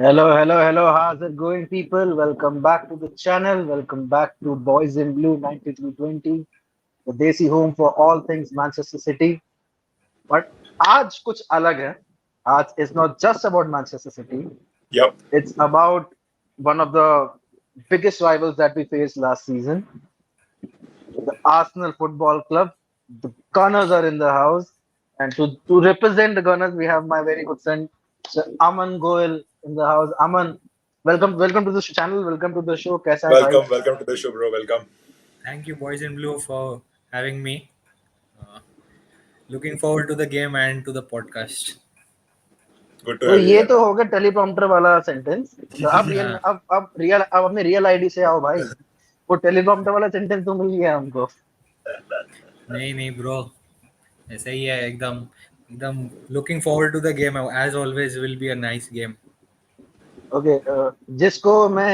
Hello. How's it going, people? Welcome back to the channel. Welcome back to Boys in Blue 9320, the desi home for all things Manchester City. But आज कुछ अलग है. आज is not just about Manchester City. Yep. It's about one of the biggest rivals that we faced last season, the Arsenal Football Club. The Gunners are in the house, and to represent the Gunners, we have my very good friend, Sir AMAN GOEL in the house. Aman, welcome to the channel. Welcome to the show. कैसा है भाई? Welcome to the show, bro. Welcome. Thank you, Boys in Blue, for having me. Looking forward to the game and to the podcast. Good to तो have you ये here. तो होगा teleprompter वाला sentence. तो अब अपने रियल आईडी से आओ भाई. वो टेलीप्रॉम्प्टर वाला सेंटेंस तो मिल गया हमको. नहीं ब्रो, ऐसा ही है एकदम looking forward to the game. As always, will be a nice game. Okay, जिसको मैं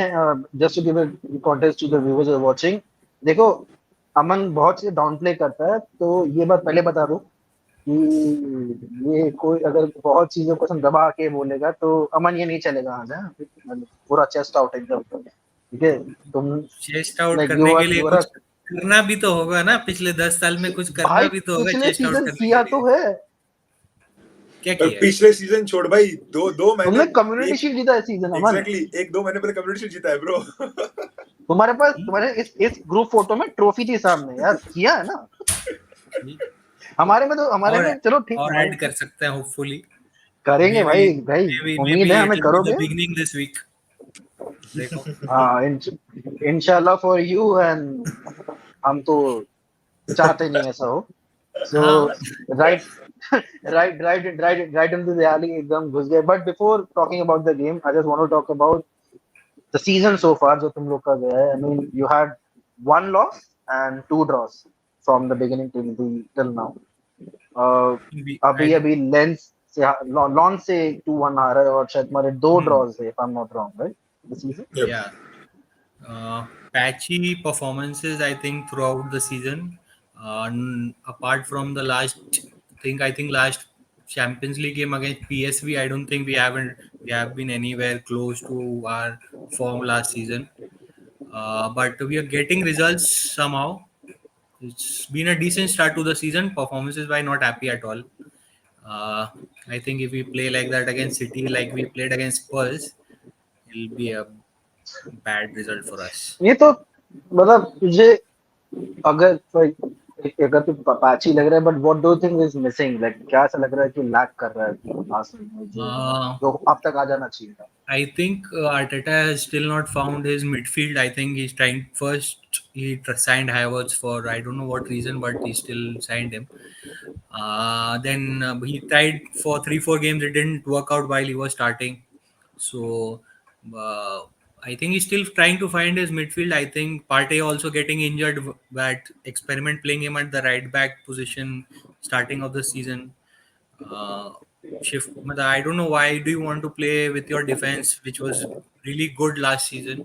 just to give a context to the viewers who are watching, देखो अमन बहुत चीजें डाउन प्ले करता है, तो ये बात पहले बता दूं कि ये कोई अगर बहुत चीजों को दबा के बोलेगा तो अमन ये नहीं चलेगा. आज है पूरा चेस्ट आउट एकदम. ठीक है, तुम चेस्ट आउट like करने you के are- लिए you are कुछ करना भी तो होगा ना. पिछले 10 साल में कुछ करना भाई भी तो होगा. पिछले चेस्ट आउट सीजन करने किया के तो लिए है. क्या पर किया? पिछले सीजन छोड़ भाई, दो महीने तुमने कम्युनिटी शील्ड जीता है सीजन. अमन, एग्जैक्टली 1-2 महीने पहले कम्युनिटी शील्ड जीता है ब्रो. तुम्हारे इस ग्रुप फोटो में ट्रॉफी थी सामने यार. किया है ना. हमारे में चलो ठीक और है, ऐड कर सकते हैं होपफुली. करेंगे भाई उम्मीद है हमें करोगे. Beginning this week. देखो. इंशाल्लाह फॉर यू. एंड हम तो चाहते नहीं ऐसा हो. So right into the alley एकदम घुस गए. But before talking about the game, I just want to talk about the season so far जो तुम लोग का गया है. I mean, you had one loss and 2 draws from the beginning till now. अभी लेंस से लॉन से 2-1 हारा है और शायद तुम्हारे 2 draws थे, if I'm not wrong, right? This season. Yep. Yeah. Patchy performances, I think, throughout the season. Apart from the last Champions League game against PSV, I don't think we have been anywhere close to our form last season. But we are getting results somehow. It's been a decent start to the season. Performances wise, not happy at all. I think if we play like that against City, like we played against Spurs, it'll be a bad result for us. ये तो मतलब तुझे अगर तू patchy लग रहा है, but what do you think is missing? Like क्या ऐसा लग रहा है कि लैक कर रहा है आर्सेनल में जो अब तक आ जाना चाहिए था? I think Arteta has still not found his midfield. I think he's trying. First, he signed Havertz for I don't know what reason, but he still signed him. Then he tried for 3-4 games. It didn't work out while he was starting. So I think he's still trying to find his midfield. I think Partey also getting injured. That experiment playing him at the right back position starting of the season. Shift. I don't know why do you want to play with your defense, which was really good last season.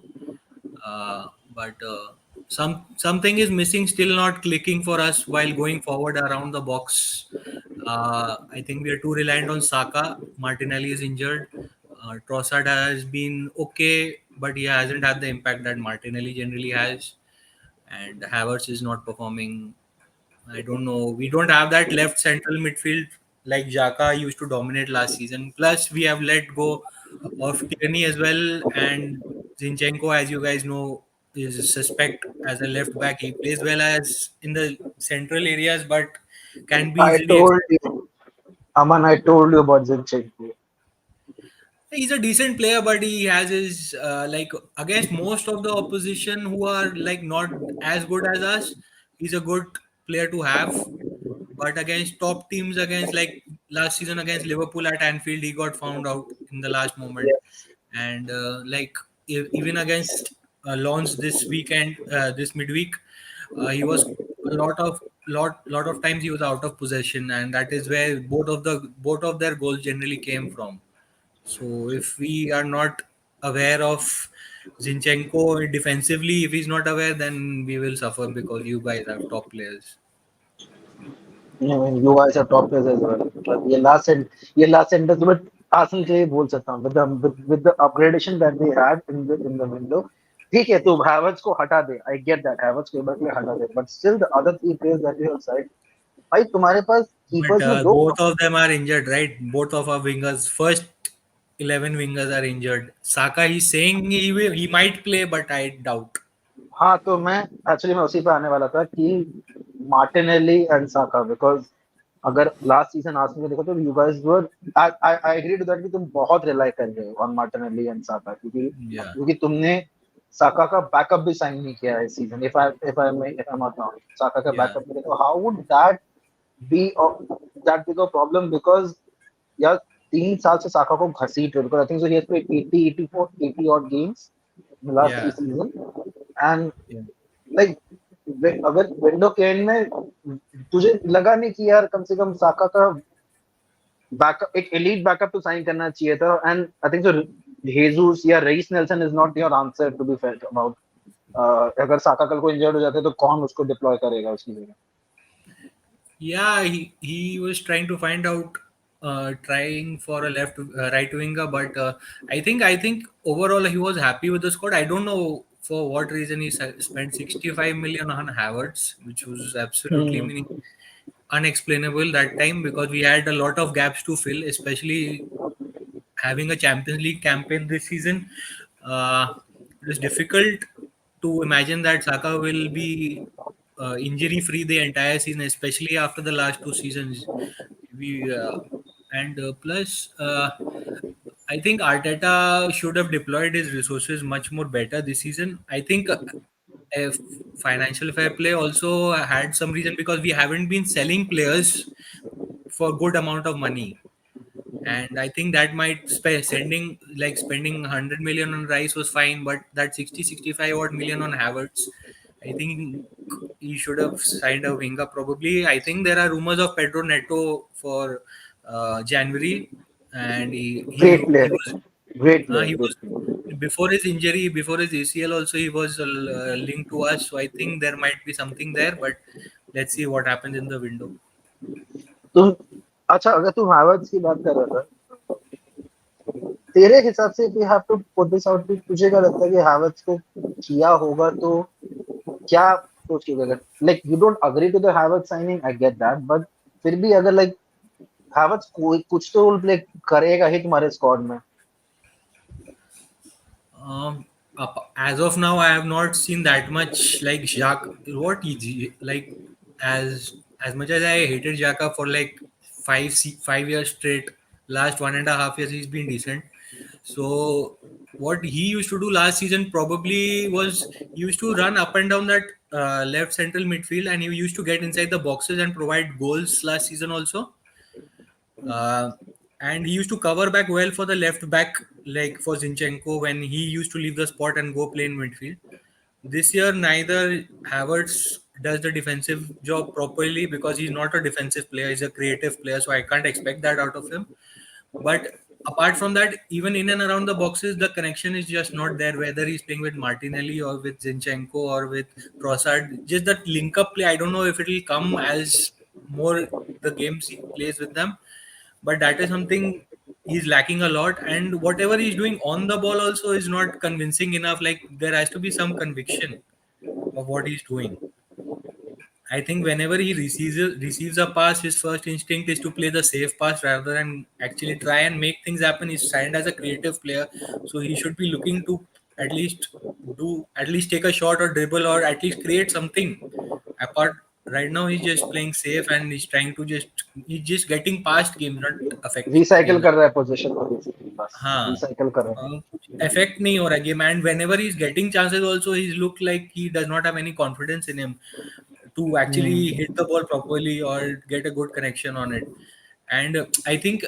But something is missing, still not clicking for us while going forward around the box. I think we are too reliant on Saka. Martinelli is injured. Trossard has been okay, but he hasn't had the impact that Martinelli generally has. And Havertz is not performing. I don't know. We don't have that left central midfield like Xhaka used to dominate last season. Plus, we have let go of Tierney as well, and Zinchenko, as you guys know, is suspect as a left back. He plays well as in the central areas, but can be I easily. told you, Aman, I told you about Zinchenko. He's a decent player, but he has his like against most of the opposition who are like not as good as us. He's a good player to have, but against top teams, against like last season against Liverpool at Anfield, he got found out in the last moment, and like even against Lens this weekend, this midweek, he was a lot of times he was out of possession, and that is where both of their goals generally came from. So if we are not aware of Zinchenko defensively. If he's not aware, then we will suffer because you guys have top players. I mean, you guys are top players as well. But ये last sentence में आसन के लिए बोल सकता हूँ with the upgradation that they had in the window. ठीक है, तू हैवर्ट्स को हटा दे. I get that. हैवर्ट्स को एक बार के लिए हटा दे. But still the other three players that you have said, भाई तुम्हारे पास But कीपर्स में दो. both of them are injured, right? Both of our wingers, first 11 wingers are injured. Saka, he's saying he might play, but I doubt. हाँ, तो मैं उसी पे आने वाला था कि मार्टिनेली एंड साका, बिकॉज अगर लास्ट सीजन आर्सेनल को देखो तो you guys were, I agree to that कि तुम बहुत रिलाई कर रहे हो ऑन मार्टिनेली एंड साका, क्योंकि Yeah, क्योंकि तुमने साका का बैकअप भी साइन नहीं किया है इस season. If I not wrong, Saka का yeah, बैकअप नहीं किया, तो how would be that be the problem? Because यार 3 साल से साका को घसीट रहे हो, because I think so he has played 80 84 80 odd games in the last 3 yeah, season. And yeah, like अगर विंडो के एंड में तुझे लगा नहीं कि यार कम से कम साका का बैकअप, एक एलीट बैकअप तो साइन करना चाहिए था. And I think so Jesus या Rice Nelson is not your answer to be fair about. अगर साका कल को इंजर्ड हो जाते तो कौन उसको डिप्लॉय करेगा उसकी जगह? yeah. He was trying to find out, trying for a left right winger, but I think overall he was happy with the squad. I don't know for what reason he spent 65 million on Havertz, which was absolutely Hmm. meaning unexplainable that time because we had a lot of gaps to fill, especially having a Champions League campaign this season. It is difficult to imagine that Saka will be injury free the entire season, especially after the last 2 seasons. We and plus, I think Arteta should have deployed his resources much more better this season. I think if financial fair play also had some reason because we haven't been selling players for good amount of money, and I think that might spending 100 million on Rice was fine, but that 60-65 odd million on Havertz, I think he should have signed a winger probably. I think there are rumors of Pedro Neto for January, and Great player, great player, he great was player. before his injury, before his ACL also he was linked to us, so I think there might be something there, but let's see what happens in the window. तुम अच्छा, अगर तुम Havertz की बात कर रहा था, तेरे हिसाब से we have to put this out, तुझे क्या लगता है कि हैवर्ट्स को किया होगा तो क्या सोच के? अगर like you don't agree to the Havertz signing, I get that, but फिर भी अगर लाइक हैवर्ट्स कोई कुछ तो रोल प्ले करेगा ही तुम्हारे स्क्वाड में. As of now, I have not seen that much like Jacques. What like as much as I hated Xhaka for like 5 years straight. Last 1.5 years, he's been decent. So what he used to do last season probably was he used to run up and down that left central midfield, and he used to get inside the boxes and provide goals last season also. Uh, and he used to cover back well for the left back, like for Zinchenko when he used to leave the spot and go play in midfield. This year, neither Havertz does the defensive job properly because he's not a defensive player; he's a creative player. So I can't expect that out of him. But apart from that, even in and around the boxes, the connection is just not there. Whether he's playing with Martinelli or with Zinchenko or with Trossard, just that link up play. I don't know if it will come as more the games he plays with them, but that is something he's lacking a lot. And whatever he's doing on the ball also is not convincing enough. Like there has to be some conviction of what he's doing. I think whenever he receives a pass, his first instinct is to play the safe pass rather than actually try and make things happen. He's signed as a creative player, so he should be looking to at least at least take a shot or dribble or at least create something. Apart right now, he's just playing safe and he's just getting past games, not affecting recycle games. कर रहा है position को, basically बस हाँ, recycle कर रहा है. कुछ effect नहीं हो रहा game. And whenever he's getting chances also he's look like he does not have any confidence in him to actually hit the ball properly or get a good connection on it. And I think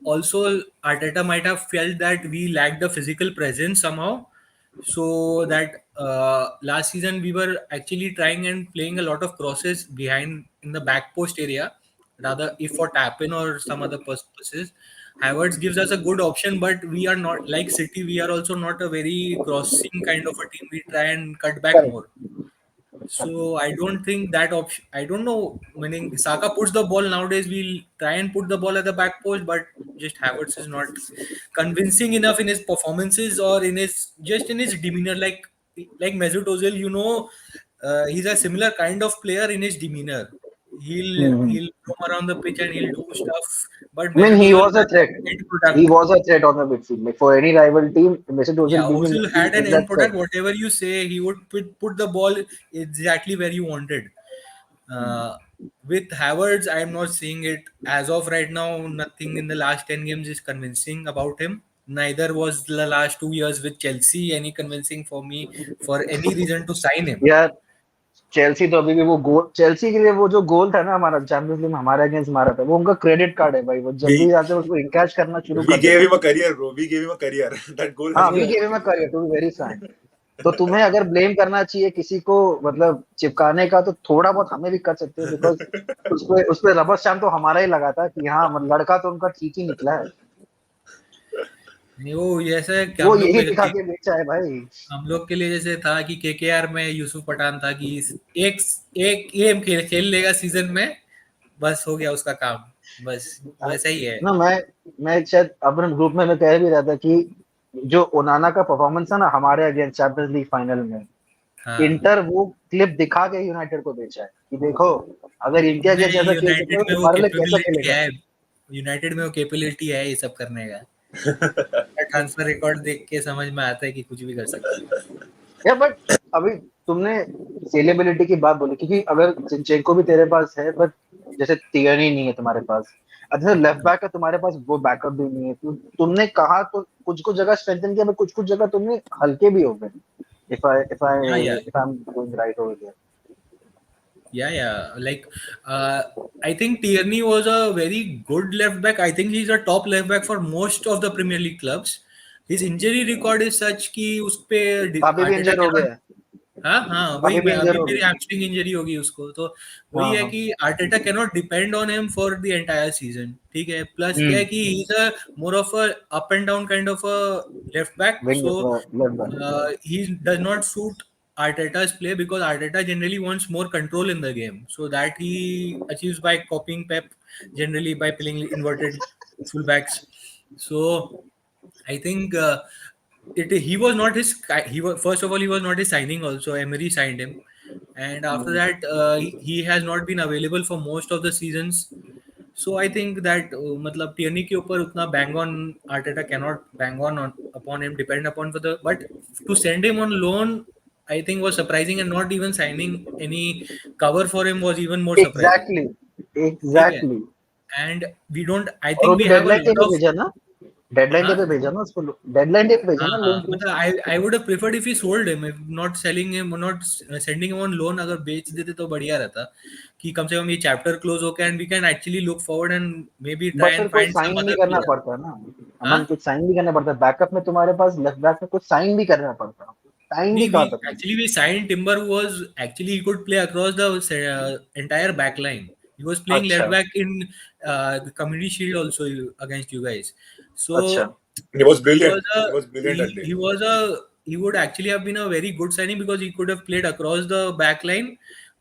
also Arteta might have felt that we lacked the physical presence somehow, so that last season we were actually trying and playing a lot of crosses behind in the back post area rather if for tap in or some other purposes. Havertz gives us a good option, but we are not like City. We are also not a very crossing kind of a team. We try and cut back Correct. more. So I don't think that option. I don't know. Meaning Saka puts the ball nowadays. We'll try and put the ball at the back post, but just Havertz is not convincing enough in his performances or in his just in his demeanor. Like Mesut Ozil, he's a similar kind of player in his demeanor. Hmm. He'll roam around the pitch and he'll do stuff. But I mean, Mesut he Ozil was a has threat. an end He product. was a threat on the midfield. Like for any rival team, Mesut Yeah, Ozil being in Ozil midfield had an is end that threat. product. Whatever you say, he would put the ball exactly where you wanted. Uh, with Havertz, I am not seeing it as of right now. Nothing in the last 10 games is convincing about him. Neither was the last 2 years with Chelsea any convincing for me for any reason to sign him. यार Chelsea तो अभी भी वो गोल, Chelsea के लिए वो जो गोल था ना हमारा चैंपियंस लीग में हमारे अगेंस्ट मारा था, वो उनका क्रेडिट कार्ड है भाई। वो जब भी We आते हैं उसको इनकैश करना शुरू we कर gave देते him हैं। a career, bro. We gave him a career. That goal has हाँ, been we a gave him a career to be very frank. तो तुम्हें अगर ब्लेम करना चाहिए किसी को मतलब चिपकाने का, तो थोड़ा बहुत हमें भी कर सकते हो, बिकॉज उस पे रबर स्टैम्प तो हमारा ही लगा था कि हाँ मतलब लड़का तो उनका ठीक ही निकला है। नहीं, वो जैसे कि वो यही दिखा के बेचा है भाई। हम लोग के लिए जैसे था कि केकेआर में यूसुफ पठान था कि एक एक गेम खेल लेगा सीजन में, बस हो गया उसका काम। बस वैसा ही है। ना मैं शायद अपने ग्रुप में मैं कह भी रहा था कि जो ओनाना का परफॉर्मेंस है ना हमारे अगेंस्ट चैंपियंस लीग फाइनल में, हाँ, इंटर वो क्लिप दिखा के यूनाइटेड को बेचा है कि देखो अगर इनके अगेंस्ट नहीं, ऐसा खेल सकते हो तो तुम्हारे लिए कैसा खेलेगा। यूनाइटेड में वो कैपेबिलिटी है ये सब करने का। ट्रांसफर रिकॉर्ड देख के समझ में आता है कि कुछ भी कर सकता है। या बट अभी तुमने सेलेबिलिटी की बात बोली, क्योंकि अगर जिंचेंको भी तेरे पास है, बट जैसे तियरनी नहीं है तुम्हारे पास, अच्छा लेफ्ट बैक है तुम्हारे पास, वो बैकअप भी नहीं है, तो तुमने कहा तो कुछ कुछ जगह स्ट्रेंथन किया, बट कुछ कुछ जगह तुमने हल्के भी हो गए। या या if I am going right over there. yeah, like I think Tierney was a very good left back. I think he's a top left back for most of the Premier League clubs. His injury record is such कि उस पे अभी भी Arteta इंजर हो cannot। गया है। हाँ हाँ, वही अभी भी मैं इंजर अभी हो मेरी गया। हैमस्ट्रिंग इंजरी होगी उसको, तो वही हाँ है हाँ। कि Arteta cannot depend on him for the entire season. ठीक है, प्लस क्या है हम्म। कि he is a more of a up and down kind of a left back, wing so left back. he does not suit Arteta's play because Arteta generally wants more control in the game. So that he achieves by copying Pep, generally by playing inverted fullbacks. So I think it he was not his he was first of all he was not his signing. Also, Emery signed him, and after that he has not been available for most of the seasons. So I think that मतलब Tierney के ऊपर उतना bang on Arteta cannot bang on upon him, depend upon for the, but to send him on loan I think was surprising, and not even signing any cover for him was even more surprising. Exactly ठीक है, exactly. and we don't, I और वो think भी we have a deadline day lot पे of। भेजा ना, deadline day हाँ पे भेजा ना उसको, डेडलाइन डे पे भेजा हाँ ना हाँ, लोन पे। मतलब आई would have preferred if he sold him, if not selling him, not sending him on loan. अगर बेच देते तो बढ़िया रहता कि कम से कम ये चैप्टर क्लोज हो गया and we can actually look forward and maybe but try फिर एंड कोई फाइंड सम साइन भी अदर करना प्लेयर। पड़ता है ना, हाँ, अमन कुछ साइन भी करना पड़ता है, बैकअप में तुम्हारे पास लेफ्ट बैक में कुछ साइन भी करना पड़ता है, टाइम भी we कहा था तुमने। actually we signed Timber, who was actually he could play across the entire back line. He was playing अच्छा left back in the Community Shield also against you guys. अच्छा। So He was he was brilliant. a He was brilliant that day. he was a he would actually have been a very good signing because he could have played across the back line.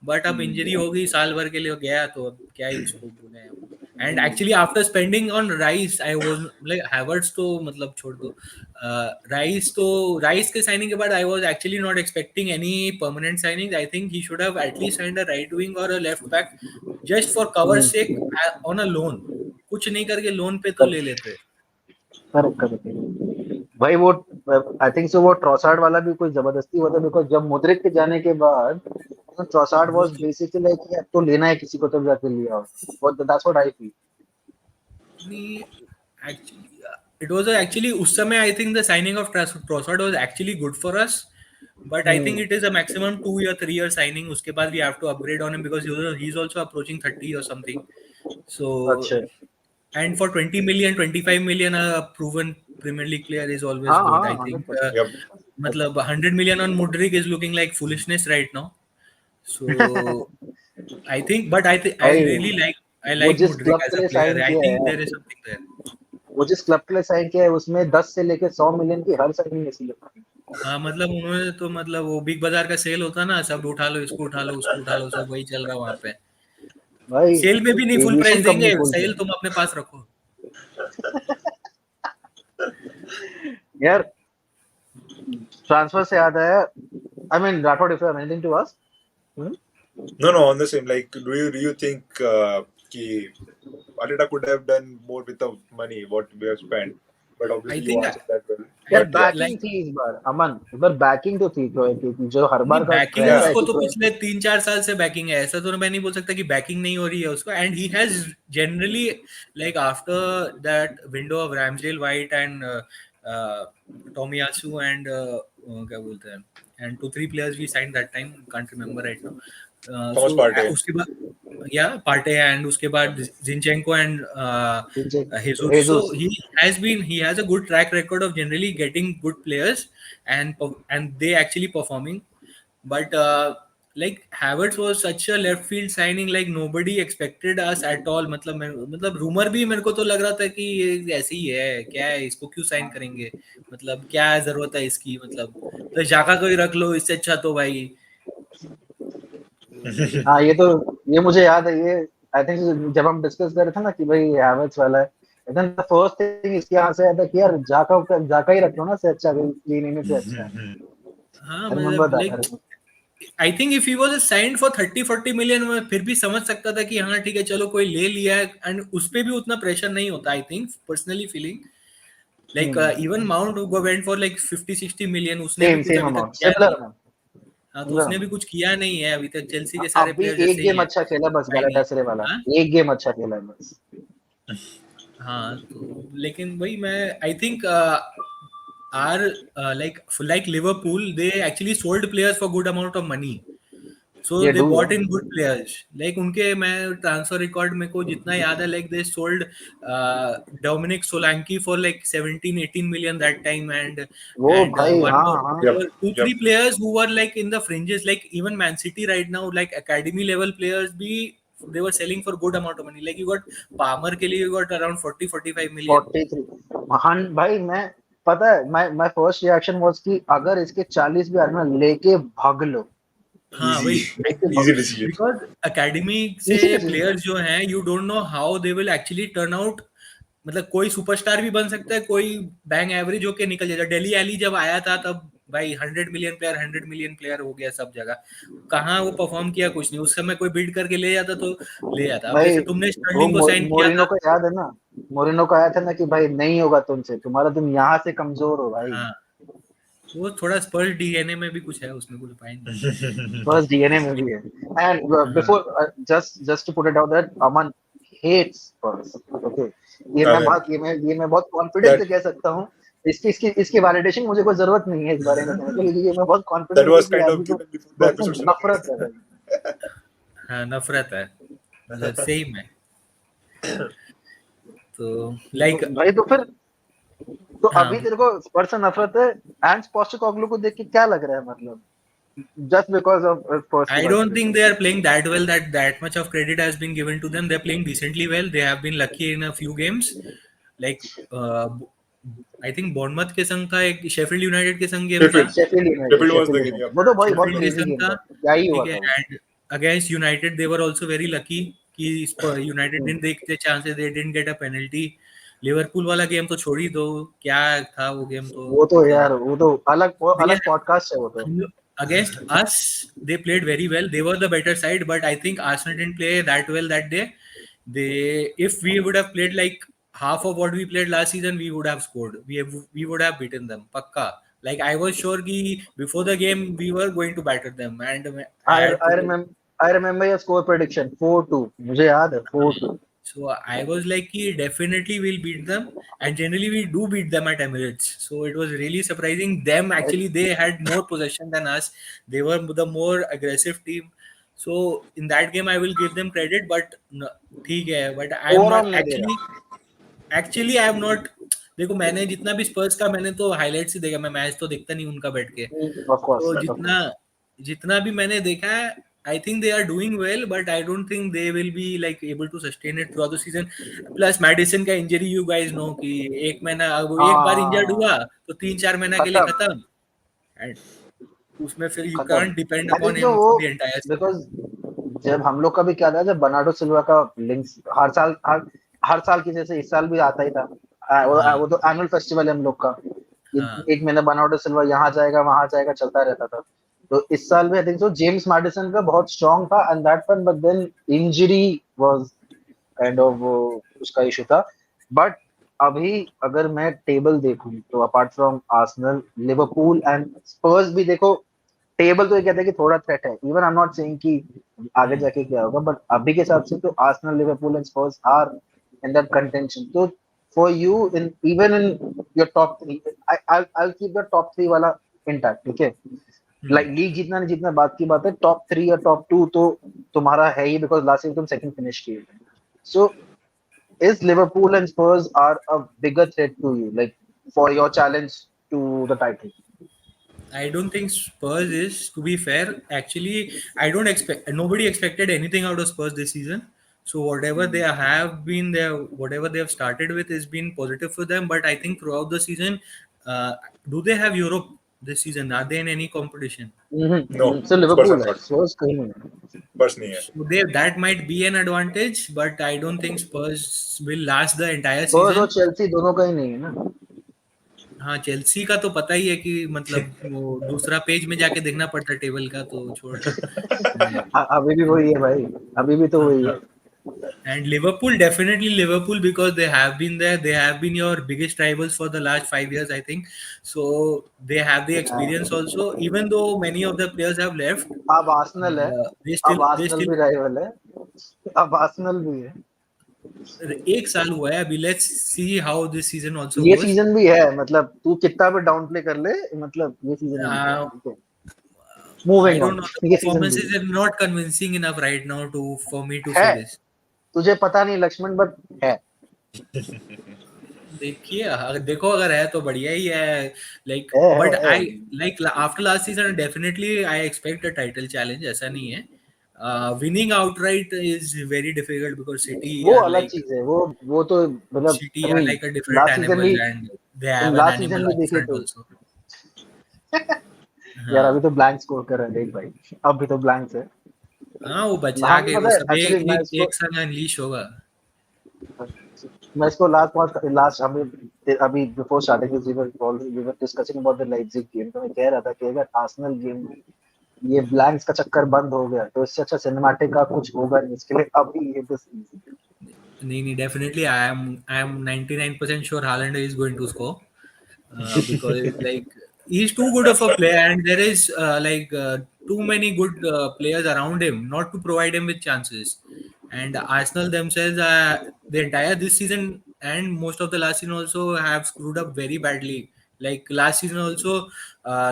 But अब injury हो गई, साल भर के लिए गया, तो अब क्या ही उसको बोले हम। And actually after spending on Rice I was like Havertz तो मतलब छोड़ दो, राइस के साइनिंग के बाद I was actually not expecting any permanent signing. I think he should have at least signed a right wing और a left back just for cover sake on a loan. कुछ नहीं करके लोन पे तो ले लेते। करेक्ट करेक्ट भाई। वो आई थिंक सो वो ट्रॉसार्ड वाला भी कोई जबरदस्ती हुआ था, बिकॉज जब मुद्रिक के जाने के बाद तो ट्रॉसार्ड वो वाज बेसिकली लाइक यार तो लेना है किसी को तो जाके लिया, what that's what I feel. नहीं, एक्चुअली इट वाज एक्चुअली उस समय I think the signing of Trossard was actually good for us, but I think it is a maximum 2 या 3 year साइनिंग। उसके बाद we have to upgrade on him because he is also approaching 30 और something. सो अच्छा। and for 20 million, 25 million, a proven Premier League player is always हाँ good. हाँ I think 100%। Yep. मतलब 100 million on Mudrik is looking like foolishness right now. So I think, but I भाई really like, I वो like जिस Mudrik club as के a लिए player. Sign I किया है think यार, there is something there. वो जिस क्लब के लिए साइन किया है उसमें 10 से लेके 100 मिलियन की हर साइनिंग इसी है। हाँ मतलब उन्होंने तो मतलब वो बिग बाजार का सेल होता ना, सब उठा लो, इसको उठा लो, उसको उठा लो, सब वही चल रहा वहां पे। भाई सेल में भी नहीं फुल प्राइस एविएशन कंपनी देंगे, खोल सेल के तुम अपने पास रखो। यार, ट्रांसफर से याद आया, I mean Rathore, if you have anything to ask. No, no, on the same. Like, do you think ki Arteta could have done more with the money what we have spent? But I obviously you think answered that well. यार But yeah, banking like थी इस बार अमन, इस बार banking तो थी की जो हर नहीं, बार का बैकिंग ट्रेंड yeah, है उसको कि तो पिछले 3-4 साल से बैकिंग है, ऐसा तो मैं नहीं बोल सकता कि बैकिंग नहीं हो रही है उसको। And he has generally like after that window of Ramsdale White and Tomiyasu and क्या बोलते हैं, and 2-3 players we sign that time, can't remember right now. Thomas so Partey. उसके बाद या पार्टे एंड उसके बाद Zinchenko and Jesus. So Jesus. he has a good track record of generally getting good players and they actually performing. But like Havertz was such a left field signing, like nobody expected us at all. मतलब rumor भी मेरे को तो लग रहा था कि ये ऐसे ही है, क्या है इसको क्यों साइन करेंगे, मतलब क्या जरूरत है इसकी, मतलब तो जाका को ही रख लो, इससे अच्छा तो भाई। हाँ ये मुझे याद है ये। आई थिंक जब हम डिस्कस कर रहे थे ना कि भाई हैवर्ट्स वाला है, देन द फर्स्ट थिंग इसके यहाँ से आया था कि यार जाका ही रख लो ना, से अच्छा क्लीन इनमें से अच्छा है। हाँ आई रिमेंबर मतलब that. Like I think if he was signed for 30-40 million में फिर भी समझ सकता था कि हाँ ठीक है चलो कोई ले लिया है, एंड उस पे भी उतना प्रेशर नहीं होता, I think personally feeling. Like even mount go went for like 50-60 million, उसने भी सेम कुछ सेम अभी तक अमाउंट, किया सिमिलर नहीं। अमाउंट, हाँ तो सिमिलर उसने भी अमाउंट। कुछ किया नहीं है अभी तक, चेल्सी के सारे अभी प्लेयर एक जैसे ही गेम हैं, अच्छा खेला बस, आई नहीं। गैलाटासरे वाला हाँ एक गेम अच्छा खेला बस। हाँ तो लेकिन वही मैं I think are like Liverpool, they actually sold players for good amount of money. सो ये दे डू बॉट यार। इन गुड प्लेयर्स, लाइक उनके मैं ट्रांसफर रिकॉर्ड मेरे को जितना याद है, like they sold Dominic Solanke for like 17-18 million that time, and वो एंड भाई वन हाँ मोर, हाँ। Yep, two yep. Three players who were like in the fringes, like even Man City right now, like academy level players भी they were selling for good amount of money, like you got Palmer के लिए you got around 40-45 million। 43। हाँ भाई, मैं पता है, मैं first reaction was कि अगर इसके 40 भी आ रहे ना, लेके भाग लो, हाँ Easy, वही, लेके easy भाग लो। decision. बिकॉज एकेडमी से इसी डिसीजन। प्लेयर्स जो हैं you don't know how they will actually turn out. मतलब कोई सुपरस्टार भी बन सकता है, कोई बैंग एवरेज होके निकल जाता। डेली एली जब आया था तब भाई 100 मिलियन प्लेयर हो गया सब जगह, कहाँ वो परफॉर्म किया, कुछ नहीं। उस समय कोई बिल्ड करके ले जाता तो ले जाता। अब भाई जैसे तुमने वो स्टर्लिंग को साइन किया मोरिनो था। का याद है ना, मोरिनो का आया था ना कि भाई नहीं होगा तुमसे, तुम्हारा तुम यहाँ से कमजोर हो भाई। हाँ वो थोड़ा स्पर्श डीएनए में भी कुछ है, उसमें कुछ पाए नहीं। फर्स्ट डीएनए में भी है। एंड हाँ before just to put it out that Aman hates Spurs. Okay, I mean, ये मैं बहुत कॉन्फिडेंस से that कह सकता हूँ। इसकी वैलिडेशन मुझे कोई जरूरत नहीं है इस बारे में कहने की, क्योंकि ये मैं बहुत that कॉन्फिडेंस से was कि kind of आदमी को given before the personal episode started. नफरत है भाई। हाँ नफरत है, मतलब सेम है। तो लाइक भाई तो फिर, तो हाँ अभी तेरे को स्पर्स से नफरत है एंड पोस्टेकोग्लू को देख के क्या लग रहा है, मतलब जस्ट बिकॉज ऑफ स्पर्स की I बात don't करें think तो। they are playing that well that much of credit has been given to them. They're playing decently well. They have been lucky in a few games. Like uh, I think Bournemouth के संग था, एक Sheffield United के संग game था। Sheffield. Sheffield Was the game, United yeah. वो तो भाई बहुत शेफील्ड के क्रेजी संग गेम था, था, क्या ही ठीक हुआ है। था वो। And against United they were also very lucky कि यूनाइटेड हम्म, डिडंट देखते chances, they didn't get a penalty. Liverpool वाला गेम तो छोड़ ही दो, क्या था वो गेम तो, वो तो मतलब यार वो they अलग पॉडकास्ट है वो तो। against us they played very well. They were the better side, but I think Arsenal didn't play that well that day. They, if we would have played like half of what we played last season, we would have scored. We would have beaten them pakka. Like I was sure कि before the game we were going to batter them, and I I had put it. I remember your score prediction 4-2, मुझे याद है 4-2। So I was like, कि definitely we'll beat them, and generally we do beat them at Emirates. So it was really surprising. Them actually they had more possession than us. They were the more aggressive team. So in that game I will give them credit, but ठीक है. But I am overall not नहीं दे actually रहा। actually I am not. देखो मैंने जितना भी स्पर्स का मैंने तो हाइलाइट्स ही देखा, मैं मैच तो देखता नहीं उनका बैठ के। ऑफ कोर्स तो ऑफ कोर्स। जितना जितना भी मैंने देखा है, I think they are doing well, but I don't think they will be like able to sustain it throughout the season. Plus Madison का इंजरी, you guys know कि एक महीना वो एक बार इंजर्ड हाँ, हुआ तो 3-4 महीना के लिए खत्म खत्म, and उसमें फिर you खत्म। can't depend I upon think तो him वो, for the entire season. Because जब हम लोग का भी क्या था, जब बर्नार्डो सिल्वा का लिंक्स हर साल की जैसे इस साल भी आता ही था। हाँ वो तो एनुअल फेस्टिवल है हम लोग का। हाँ एक महीना बर्नार्डो सिल्वा यहाँ जाएगा वहां जाएगा चलता रहता था। तो इस साल भी I think so James Maddison का बहुत स्ट्रांग था and that one, but then injury was kind of वो उसका इशू था। बट अभी अगर मैं टेबल देखूं तो apart from Arsenal, Liverpool and Spurs भी देखो, टेबल तो ये कहता है कि थोड़ा थ्रेट है। Even I am not saying कि आगे हम्म। जाके क्या होगा, बट अभी के हिसाब से तो Arsenal, Liverpool and Spurs are in that contention. तो for you in even in your top three, I keep the top three वाला इंटैक्ट, ठीक है। हम्म। लाइक लीग जीतना नहीं जीतना बात की बात है, टॉप थ्री या टॉप टू तो तुम्हारा है ही, बिकॉज लास्ट ईयर तुम सेकंड फिनिश किए। सो is Liverpool and Spurs are a bigger threat to you, like for your challenge to the title? I don't think Spurs is, to be fair. Actually, I don't expect, nobody expected anything out of Spurs this season. So whatever they have been there, whatever they have started with has been positive for them. But I think throughout the season, do they have Europe this season? Are they in any competition? No, So Spurs Liverpool are है, not, Spurs कहीं नहीं है। स्पर्स नहीं है। So they, that might be an advantage, but I don't think Spurs will last the entire Spurs और season. Chelsea दोनों का ही नहीं है ना। हाँ, चेल्सी का तो पता ही है कि मतलब वो दूसरा पेज में जाके देखना पड़ता है टेबल का, तो छोड़। अभी भी वही है भाई, अभी भी तो वही है। And Liverpool, definitely Liverpool, because they have been there. They have been your biggest rivals for the last 5 years, I think. So they have the experience also. Even though many of the players have left, अब Arsenal है, अब they Arsenal still भी rival है, अब Arsenal भी है। एक साल हुआ है अभी. Let's see how this season also ये गोस. सीजन भी है, मतलब तू कितना भी डाउन प्ले कर ले, मतलब ये सीजन भी है, ठीक है। I moving don't on, know. The ये सीजन भी performances are not convincing enough right now to for me to है। say this. तुझे पता नहीं लक्ष्मण, बट है। देखिए, अगर देखो, अगर है तो बढ़िया ही है. लाइक बट है। I like after last season definitely I expect a title challenge. ऐसा नहीं है. Winning outright is very difficult because city वो आर अलग लाइक चीज है, वो तो मतलब city I R mean like a different last season animal भी, एंड दे तुम have an last animal season भी अप देखे फ्रंट तो आल्सो. यार हाँ अभी तो ब्लैंक स्कोर कर रहा है देख भाई, अभी तो ब्लैंक्स है। हाँ, वो बचा हमें के वो पता है सब एक्चुअली, एक एक एक संग अनलीश होगा. मैं इसको लास्ट हमें अभी before starting this we were discussing about the Leipzig game, तो मैं कह रहा था कि अगर आर्सेनल गेम में ये ब्लैंक्स का चक्कर बंद हो गया तो इससे अच्छा सिनेमैटिक का कुछ होगा नहीं इसके लिए अभी ये दिस सीजन। नहीं नहीं, definitely I am 99% sure Haaland is going to score. Because like he's too good of a player, and there is too many good players around him not to provide him with chances. And Arsenal themselves, the entire this season and most of the last season also have screwed up very badly. Like last season also,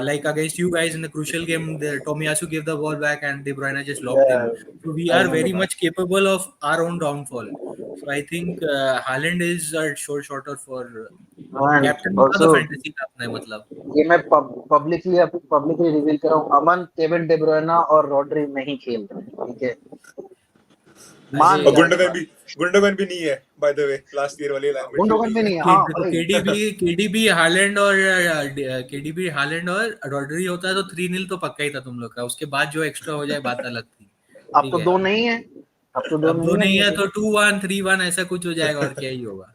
like against you guys in the crucial game, the Tomiyasu gave the ball back and De Bruyne just locked him. So we I are remember very that. much capable of our own downfall. So I think Haaland is a short shorter for and captain बना also दो fantasy का अपने मतलब. ये मैं publicly reveal कर रहा हूँ, अमन, केविन डे ब्रुयना और रॉड्री नहीं खेल रहे हैं, ठीक है। अरे मान और लिया मैंने गुंडोगन बात। भी, गुंडोगन भी नहीं है by the way, last year वाली मिडफील्ड गुंडोगन नहीं भी है। नहीं है, हाँ भाई। केडीबी हालैंड और रॉड्री होता है तो 3-0 तो पक्का ही था तुम लोग का. उसके बाद जो एक्स्ट्रा हो जाए बात अलग थी. अब ठीक तो है, दो नहीं है, अब तो दो अब दो नहीं है नहीं अपने है पे। तो 2-1 3-1 ऐसा कुछ हो जाएगा, और क्या ही होगा.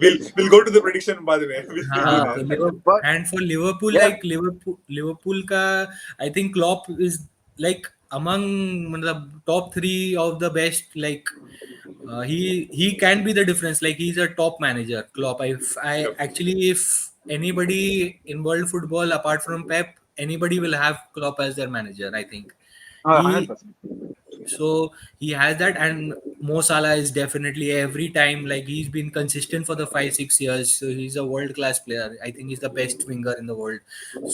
Will go to the prediction बाद में, विल डू हाँ, तो that. Liver but and for Liverpool, यार, लाइक लिवरपूल का I think Klopp is like among मतलब top 3 of the best. Like he can be the difference. Like he's a top manager, Klopp. I Yep. actually, if anybody in world football apart from Pep, anybody will have Klopp as their manager, I think. हाँ He 100%। So he has that, and Mo Salah is definitely every time, like he's been consistent for the 5-6 years. So he's a world class player. I think he's the best winger in the world.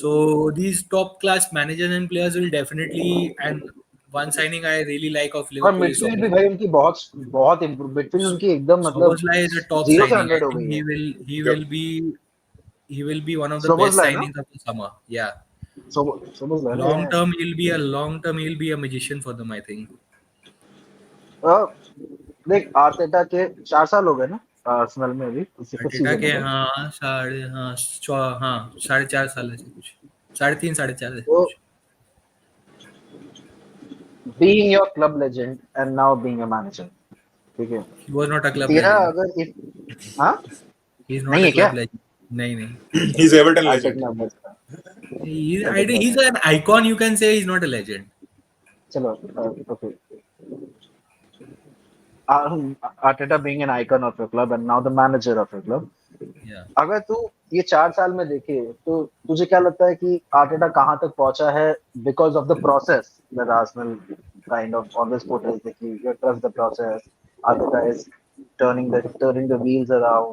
So these top class managers and players will definitely. And one signing I really like of और Liverpool is midfield भी Soboslai. भाई उनकी बहुत बहुत improve, midfield उनकी एकदम मतलब Soboslai is a top 0 से signing. I 100 हो think गई है। he Yep. will be one of the best सोबोसलाय ना, signings of the summer. Yeah. समझ रहे हैं ना Long ये? term, he'll be a magician for them, I think. अ, देख आर्टेटा के 4 साल हो गए ना आर्सेनल में, अभी इससे फिफ्थ अर्टेटा सीजन के होगा। हाँ 4.5 साल ऐसे कुछ, 3.5 साढ़े 4 ऐसे तो कुछ. Being your club legend and now being a manager, ठीक है, He was not a club तेरा legend. अगर इफ, हाँ, He is not नहीं a है क्या? club legend. नहीं नहीं. He's Everton I take legend. My best, I take He's my, an icon. You can say he's not a legend. चलो okay, Arteta being an icon of your club and now the manager of your club, Yeah. अगर तू ये 4 साल में देखे तो तुझे क्या लगता है कि आर्टेटा कहाँ तक पहुंचा है because of the process that Arsenal kind of always portrays that you trust the process, Arteta is turning the wheels around,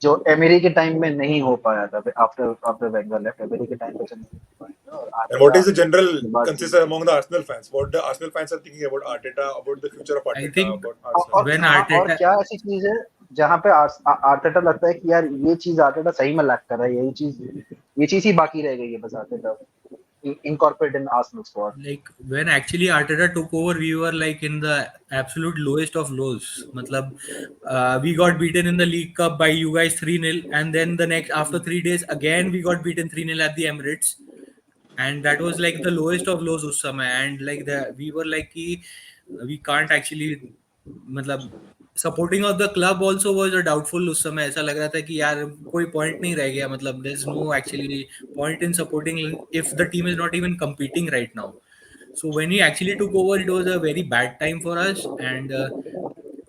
जो एमरी के टाइम में नहीं हो पाया था, after after Wenger left emery के टाइम पे तो नहीं हो पाया था, और And what Arteta is the general के बाद consensus among the Arsenal fans? What the Arsenal fans are thinking about Arteta, about the future of I Arteta, think about Arsenal? और when कहाँ और Arteta, क्या ऐसी चीज है जहाँ पे आर्टेटा लगता है कि यार ये चीज आर्टेटा सही में लैक कर रहा है, ये चीज ही बाकी रह गई है बस Arteta incorporate in Arsenal squad. like when actually Arteta took over, we were like in the absolute lowest of lows. Matlab, we got beaten in the League Cup by you guys 3-0, and then the next after 3 days again we got beaten 3-0 at the Emirates, and that was like the lowest of lows us समय. And like the we were like कि we can't actually, मतलब supporting of the club also was a doubtful उस समय. ऐसा लग रहा था कि यार कोई point नहीं रह गया, मतलब there's no actually point in supporting if the team is not even competing right now. So when he actually took over, it was a very bad time for us, and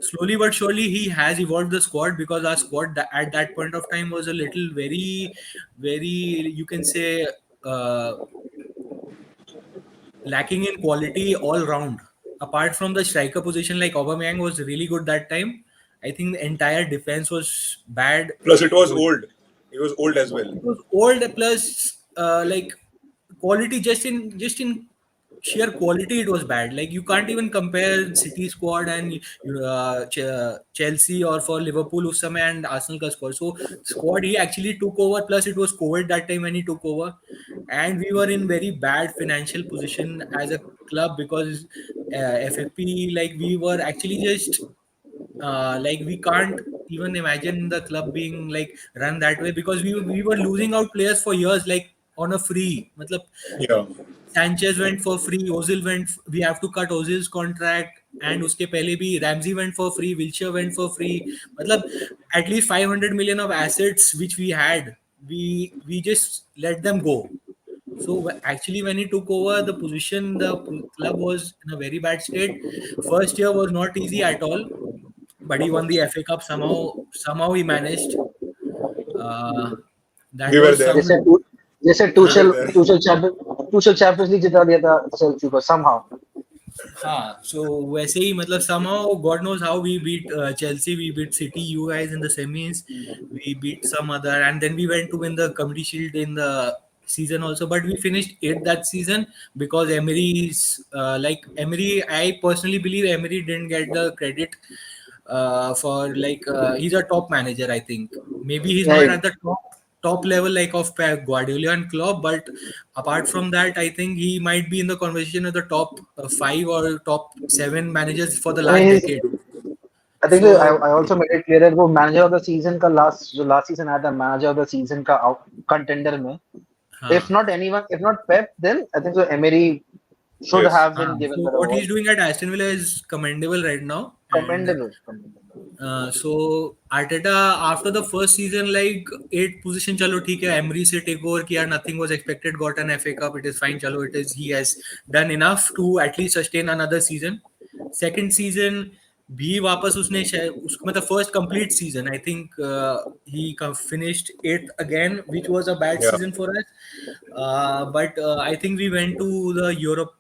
slowly but surely he has evolved the squad, because our squad at that point of time was a little very, you can say, uh, lacking in quality all round. Apart from the striker position, like Aubameyang was really good that time. I think the entire defense was bad. Plus, it was old. He was old as well. It was old, plus like quality, just in sheer quality it was bad. Like you can't even compare City squad and Chelsea, or for Liverpool us समय and Arsenal ka squad. So squad he actually took over, plus it was COVID that time when he took over, and we were in very bad financial position as a club, because FFP, like we were actually just like we can't even imagine the club being like run that way, because we were losing out players for years, like on a free. Matlab, Yeah. Sanchez went for free, Ozil went. We have to cut Ozil's contract, and uske pehle bhi Ramsey went for free, Wilshere went for free. Matlab, at least 500 million of assets which we had, we just let them go. So actually, when he took over the position, the club was in a very bad state. First year was not easy at all, but he won the FA Cup somehow. Somehow he managed. Uh, that We were was there. जैसे some. जैसे We were Tuchel there. Tuchel Champions League जिता दिया था Chelsea को somehow. हाँ, so वैसे ही मतलब somehow God knows how we beat Chelsea, we beat City, you guys in the semis, we beat some other, and then we went to win the Community Shield in the season also, but we finished eighth that season, because Emery's like Emery, I personally believe Emery didn't get the credit for like he's a top manager. I think maybe he's not Yeah, at the top level like of Pep Guardiola and Klopp, but apart from that, I think he might be in the conversation of the top five or top seven managers for the I last mean, decade. I think So I also made it clear that वो manager of the season का last season आया था, manager of the season का contender में, if हाँ, not anyone, if not Pep, then I think so Emery should Yes. have been given so that what he's award. doing at Aston Villa is commendable right now, and Commendable, commendable. so Arteta after the first season, like 8 position, चलो ठीक है, Emery से take over किया, nothing was expected, got an FA Cup, it is fine, चलो it is, he has done enough to at least sustain another season. Second season भी वापस उसने उसको मतलब first complete season, I think he finished eighth again, which was a bad Yeah. season for us. But I think we went to the Europa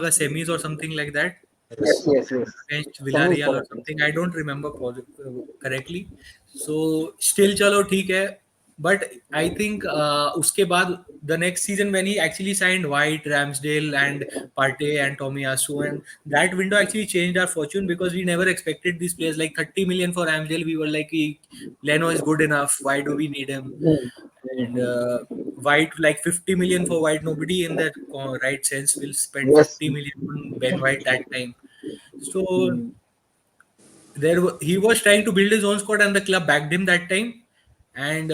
का semis or something like that, Yes, Yes. yes, yes. against Semis Villarreal or correct. something. I don't remember correctly. So still चलो ठीक है. But I think उसके बाद the next season when he actually signed White, Ramsdale and Partey and Tomiyasu, and that window actually changed our fortune, because we never expected these players, like 30 million for Ramsdale. We were like, Leno is good enough. Why do we need him? Hmm. And White, like 50 million for White. Nobody in that right sense will spend Yes. 50 million on Ben White that time. So Hmm. he was trying to build his own squad, and the club backed him that time. And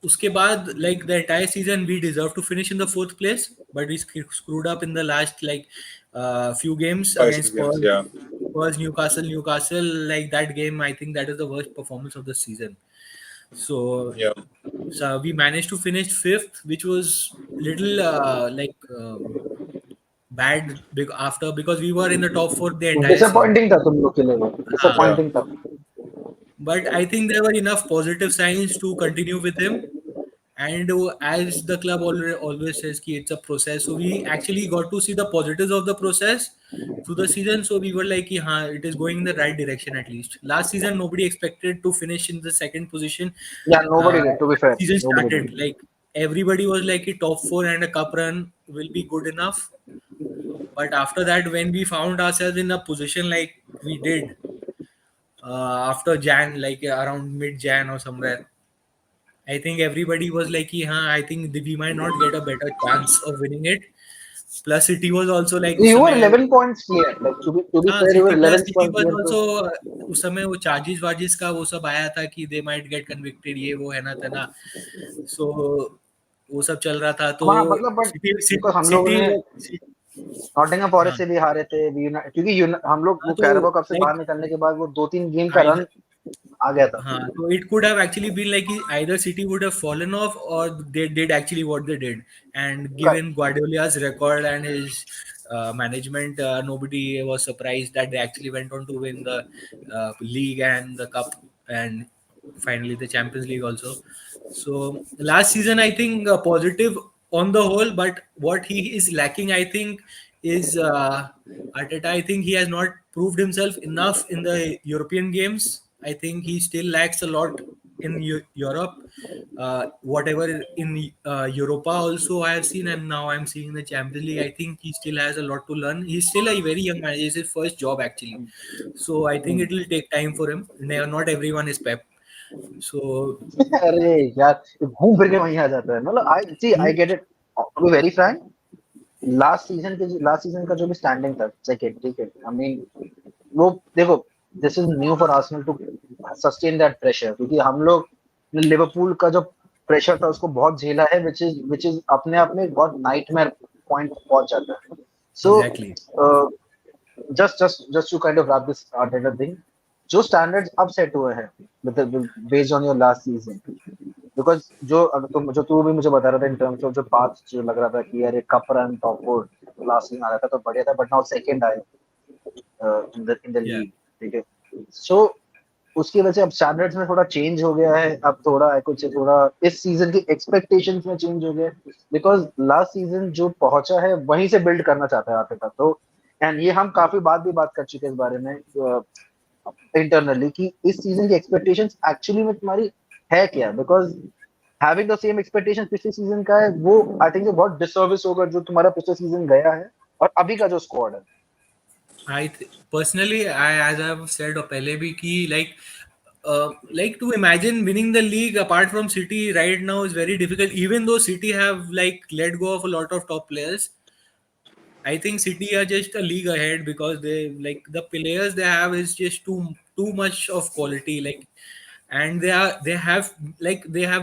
उसके बाद, like the entire season, we deserve to finish in the fourth place, but we screwed up in the last like few games Five, against six games. Yeah. Spurs, Newcastle. Like that game, I think that is the worst performance of the season. So, Yeah. we managed to finish fifth, which was little bad after, because we were in the top four the entire season. Disappointing था तुम लोग के लिए वो, हाँ, Yeah. Disappointing था. but I think there were enough positive signs to continue with him. And as the club always says, ki it's a process. So we actually got to see the positives of the process through the season. So we were like, ki, haan, it is going in the right direction at least. Last season, nobody expected to finish in the second position. Yeah, Uh, nobody did, to be fair. Season Nobody started, did. like everybody was like, ki top four and a cup run will be good enough. But after that, when we found ourselves in a position like we did after Jan, like around mid Jan or somewhere, I think everybody was like, "Huh, I think we might not get a better chance of winning it." Plus, City was also like उस You were समय 11 points clear. Like, to be हाँ fair, you were city 11 city points was clear. तो also उस समय वो charges वार्जेस का वो सब आया था कि दे माइट गेट कन्विक्टेड, ये वो है ना था ना. सो वो सब चल रहा था, तो हाँ, मतलब बट सिटी बिकॉज हम लोगों सिटी ने नॉटिंघम फॉरेस्ट हाँ से भी हारे थे, क्योंकि हम लोग हाँ वो तो कैरेबो कप से बाहर लाइक निकलने के बाद वो 2-3 गेम का रन आ गया था. हाँ, so it could have actually been like either City would have fallen off, or they did actually what they did. And given Correct. Guardiola's record and his management, nobody was surprised that they actually went on to win the league and the cup, and finally the Champions League also. So last season, I think positive on the whole, but what he is lacking, I think, is Arteta. I think he has not proved himself enough in the European games. I think he still lacks a lot in Europe. Whatever in Europa also I have seen, and now I'm seeing the Champions League. I think he still has a lot to learn. He's still a very young manager. It's his first job actually, so I think it will take time for him. Not everyone is Pep. So अरे यार, घूम फिर के वहीं आ जाता है. मतलब I get it. To be very frank, last season का जो भी स्टैंडिंग था सेकंड, ठीक है. आई मीन, वो देखो, this is new for Arsenal to sustain that pressure, क्योंकि हम लोग ने लिवरपूल का जो प्रेशर था उसको बहुत झेला है, विच इज अपने आप में बहुत नाइटमेयर पॉइंट पहुंच जाता है. So exactly, just to kind of wrap this Arteta thing, जो स्टैंडर्ड्स अब सेट हुए हैं based on your last season, because जो तू भी मुझे बता रहा था इन टर्म्स ऑफ जो पाथ, जो लग रहा था कि यार cup run top four last season आ रहा था तो बढ़िया था, बट नाउ सेकंड आए इन द yeah. लीग, ठीक है. सो उसकी वजह से अब स्टैंडर्ड्स में थोड़ा चेंज हो गया है. अब थोड़ा कुछ थोड़ा इस सीजन की एक्सपेक्टेशंस में चेंज हो गया, बिकॉज लास्ट सीजन जो पहुंचा है वहीं से बिल्ड करना चाहता है आर्टेटा. तो एंड ये हम काफी बात कर चुके हैं इस बारे में इंटरनली, कि इस सीजन की एक्सपेक्टेशंस एक्चुअली में तुम्हारी है क्या, because having the same expectations पिछले सीजन का है, वो आई थिंक बहुत डिसर्विस होगा जो तुम्हारा पिछले सीजन गया है और अभी का जो स्क्वाड है. Personally, as I've said पहले भी कि like to imagine winning the league apart from City right now is very difficult. Even though City have like let go of a lot of top players, I think City are just a league ahead because they like the players they have is just too much of quality. Like, and they have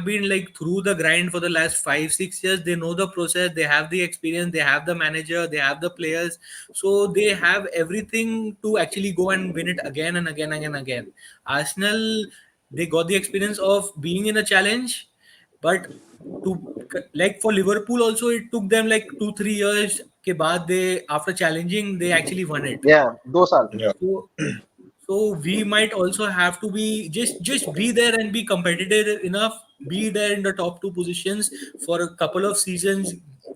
been like through the grind for the last 5 6 years. They know the process. They have the experience. They have the manager. They have the players. So they have everything to actually go and win it again and again and again. Arsenal, they got the experience of being in a challenge, but to like for Liverpool also it took them like 2 3 years के बाद they after challenging they actually won it. या 2 साल. Yeah. So we might also have to be just be there and be competitive enough, be there in the top two positions for a couple of seasons.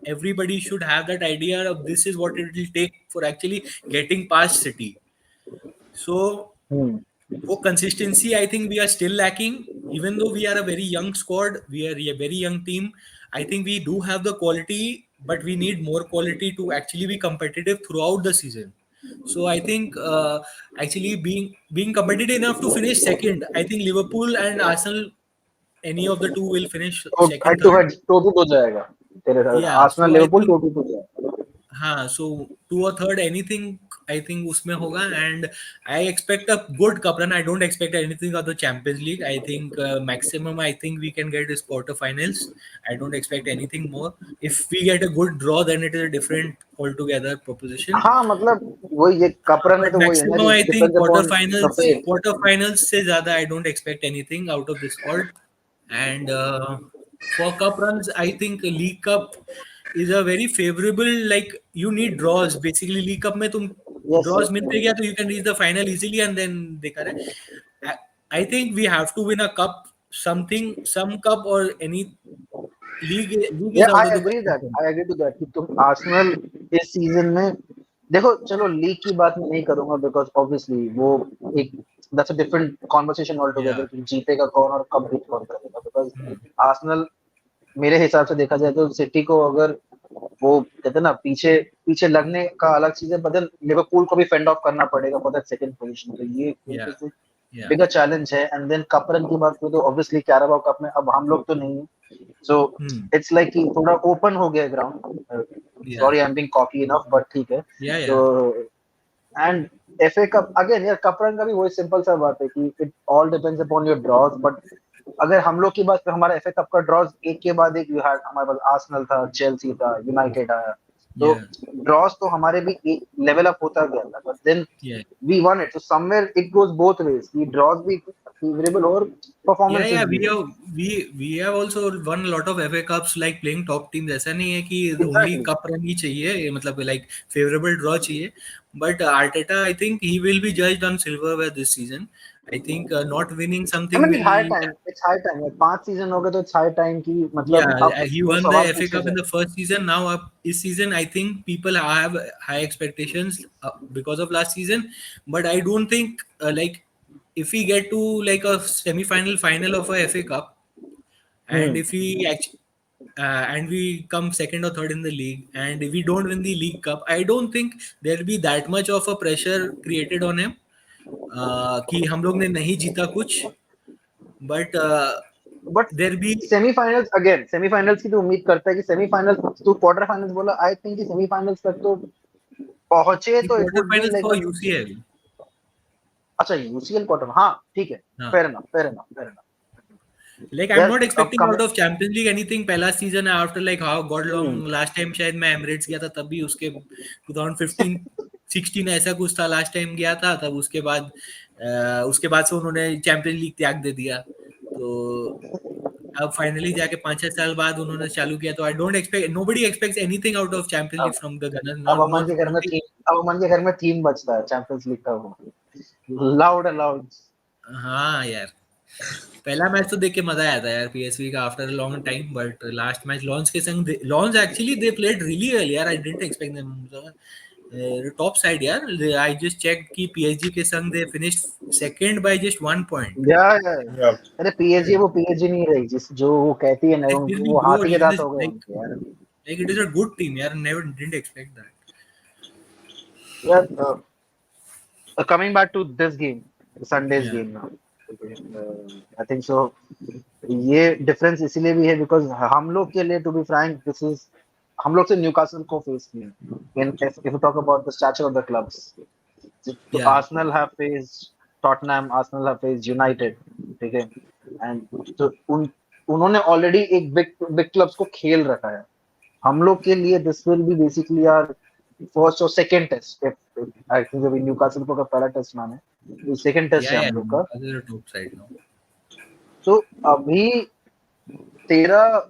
Everybody should have that idea of this is what it will take for actually getting past City. So वो consistency, I think we are still lacking. Even though we are a very young squad, we are a very young team. I think we do have the quality, but we need more quality to actually be competitive throughout the season. So I think actually being competitive enough to finish second, I think Liverpool and Arsenal any of the two will finish तो second, head to third. Head to two हो जाएगा तेरे साथ, Yeah, Arsenal so I Liverpool think, two two हो जाएगा. हाँ, so two or third anything I think उसमें होगा, and I expect a good cup run. I don't expect anything of the Champions League. I think maximum I think we can get is quarterfinals. I don't expect anything more. If we get a good draw, then it is a different altogether proposition. हाँ मतलब वही, ये कपरन में But तो वही है ना maximum कि I think depends upon the fate. quarterfinals से ज़्यादा I don't expect anything out of this squad. And for cup runs, I think League Cup is a very favorable, like you need draws. Basically, League Cup में तुम yes draws yes. मिलते गया तो you can reach the final easily, and then देखा रहे. I, I think we have to win a cup, some cup or any league या is out of I the agree that, question. I agree to that कि तुम Arsenal इस season में देखो, चलो league की बात मैं नहीं करूंगा बिकॉज ऑब्वियसली वो एक that's a different conversation all together Yeah. कि जीतेगा कौन और कब बीट कौन करेगा. Because Hmm. आर्सेनल मेरे हिसाब से देखा जाए तो सिटी को अगर वो कहते हैं ना पीछे पीछे लगने का अलग चीज है, बदल लिवरपूल को भी फेंड ऑफ करना पड़ेगा फॉर दैट सेकंड पोजीशन. तो ये Yeah. Yeah. बिगर चैलेंज है. एंड देन कप रन की बात करें तो ऑब्वियसली कैराबाओ कप में अब हम लोग तो नहीं है. सो Hmm. इट्स लाइक कि थोड़ा ओपन हो गया ground. Yeah. Sorry I am being cocky enough but ठीक है. Yeah. तो Yeah. And FA cup again यार, कप रन का भी वही सिंपल सा बात है कि it all depends upon your draws. But अगर हम लोग की बात करें, हमारा एफए कप का ड्रॉज एक के बाद एक यू हैड, हमारे पास आर्सेनल था, चेल्सी था, यूनाइटेड आया. तो Yeah. ड्रॉज तो हमारे भी एक लेवल अप होता गया था. But then Yeah. we won it, so somewhere it goes both ways. We draws भी favorable और Yeah, performances yeah, भी. we have also won a lot of FA Cups like playing top teams. ऐसा नहीं है कि only Exactly. cup run ही चाहिए, मतलब like favorable draw चाहिए. But Arteta, I think he will be judged on silverware this season. I think not winning I something mean it's high will. time, it's high time. 5 season हो गए तो it's high time कि मतलब Yeah, अब he वो won the सवाल FA पूछे Cup in जाए. the first season. Now up this season, I think people have high expectations because of last season. But I don't think like if we get to like a semi-final, final of a FA Cup, and Hmm. if we actually and we come second or third in the league, and if we don't win the League Cup, I don't think there'll be that much of a pressure created on him कि हम लोग ने नहीं जीता कुछ. But but there be semifinals again, semifinals की तो उम्मीद करता है कि सेमीफाइनल्स तो क्वार्टर फाइनल्स बोला, आई थिंक कि सेमीफाइनल्स तक तो पहुंचे तो it would be quarterfinals like for a. UCL. अच्छा यूसीएल क्वार्टर, हाँ ठीक है. हाँ. Fair enough, fair enough, fair enough. Like I'm यार not अब expecting come. out of Champions League anything पहला सीजन है after like how god long hmm. last time शायद मैं एमिरेट्स गया था तब भी उसके 2015 16 ऐसा कुछ था लास्ट टाइम गया था तब उसके बाद से उन्होंने चैंपियंस लीग त्याग दे दिया. तो अब फाइनली जाके 5-6 साल बाद उन्होंने चालू किया तो I don't expect nobody aspects anything out of champions league अब फ्रॉम द गनर्स अब नॉट अमन नॉट के घर में ओनली. थीम, अब अमन के घर में थीम बजता है चैंपियंस लीग का, वो लाउड अलाउड. हाँ यार पहला मैच तो देख के मजा आया था यार पीएसवी का after a long time. But last match Lens के संग Lens actually they played really well यार. I didn't expect them top side यार. आई जस्ट चेक कि पीएसजी के संग they finished second by just 1 point. या Yeah. अरे PSG वो पीएसजी नहीं रही जिस जो वो कहती है ना, Like this वो bro, हाथी के isn't दांत this हो गए like उनके यार. it is a good team यार. Never didn't expect that. यार coming back to this game, Sundays Yeah. Game now, I think so ये डिफरेंस इसीलिए भी है बिकॉज हम लोग के लिए to be frank this is, हम लोग से न्यूकासल को फेस किया. If you talk about the stature of the clubs, तो Yeah. Arsenal have faced Tottenham, Arsenal have faced United, ठीक है. एंड तो उन्होंने ऑलरेडी एक बिग बिग क्लब्स को खेल रखा है. हम लोग के लिए this will be basically our first और सेकंड टेस्ट. आई थिंक अभी न्यूकासल को का पहला टेस्ट माने, तो सेकंड टेस्ट Yeah, है yeah. हम लोग का. Newcastle are top side now. तो अभी तेरा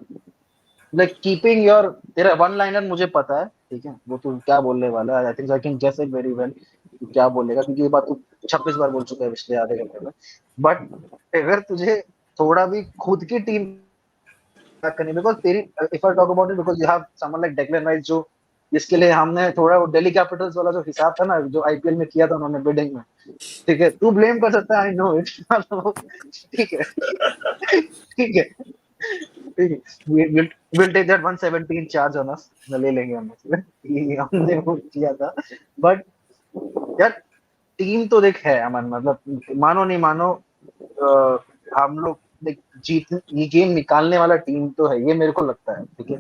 लाइक कीपिंग योर, तेरा वन लाइनर मुझे पता है, ठीक है, वो तू क्या बोलने वाला है. I think I can guess it very well तू क्या बोलेगा, क्योंकि ये बात तू 26 बार बोल चुका है पिछले आधे घंटे में. बट अगर तुझे थोड़ा भी खुद की टीम करनी, बिकॉज तेरी, if I talk about it, because you have someone like Declan rice, जो जिसके लिए हमने थोड़ा वो दिल्ली कैपिटल्स वाला जो हिसाब था ना जो आईपीएल में किया था उन्होंने बिडिंग में, ठीक है, तू ब्लेम कर सकता है, आई नो इट. ठीक है, ठीक है, ठीक है. we'll take that 117 charge on us, ले लेंगे हम उसमें कि हमने वो किया था. बट यार टीम तो देख है अमन, मतलब मानो नहीं मानो, हम लोग ये गेम निकालने वाला टीम तो है, ये मेरे को लगता है, ठीक है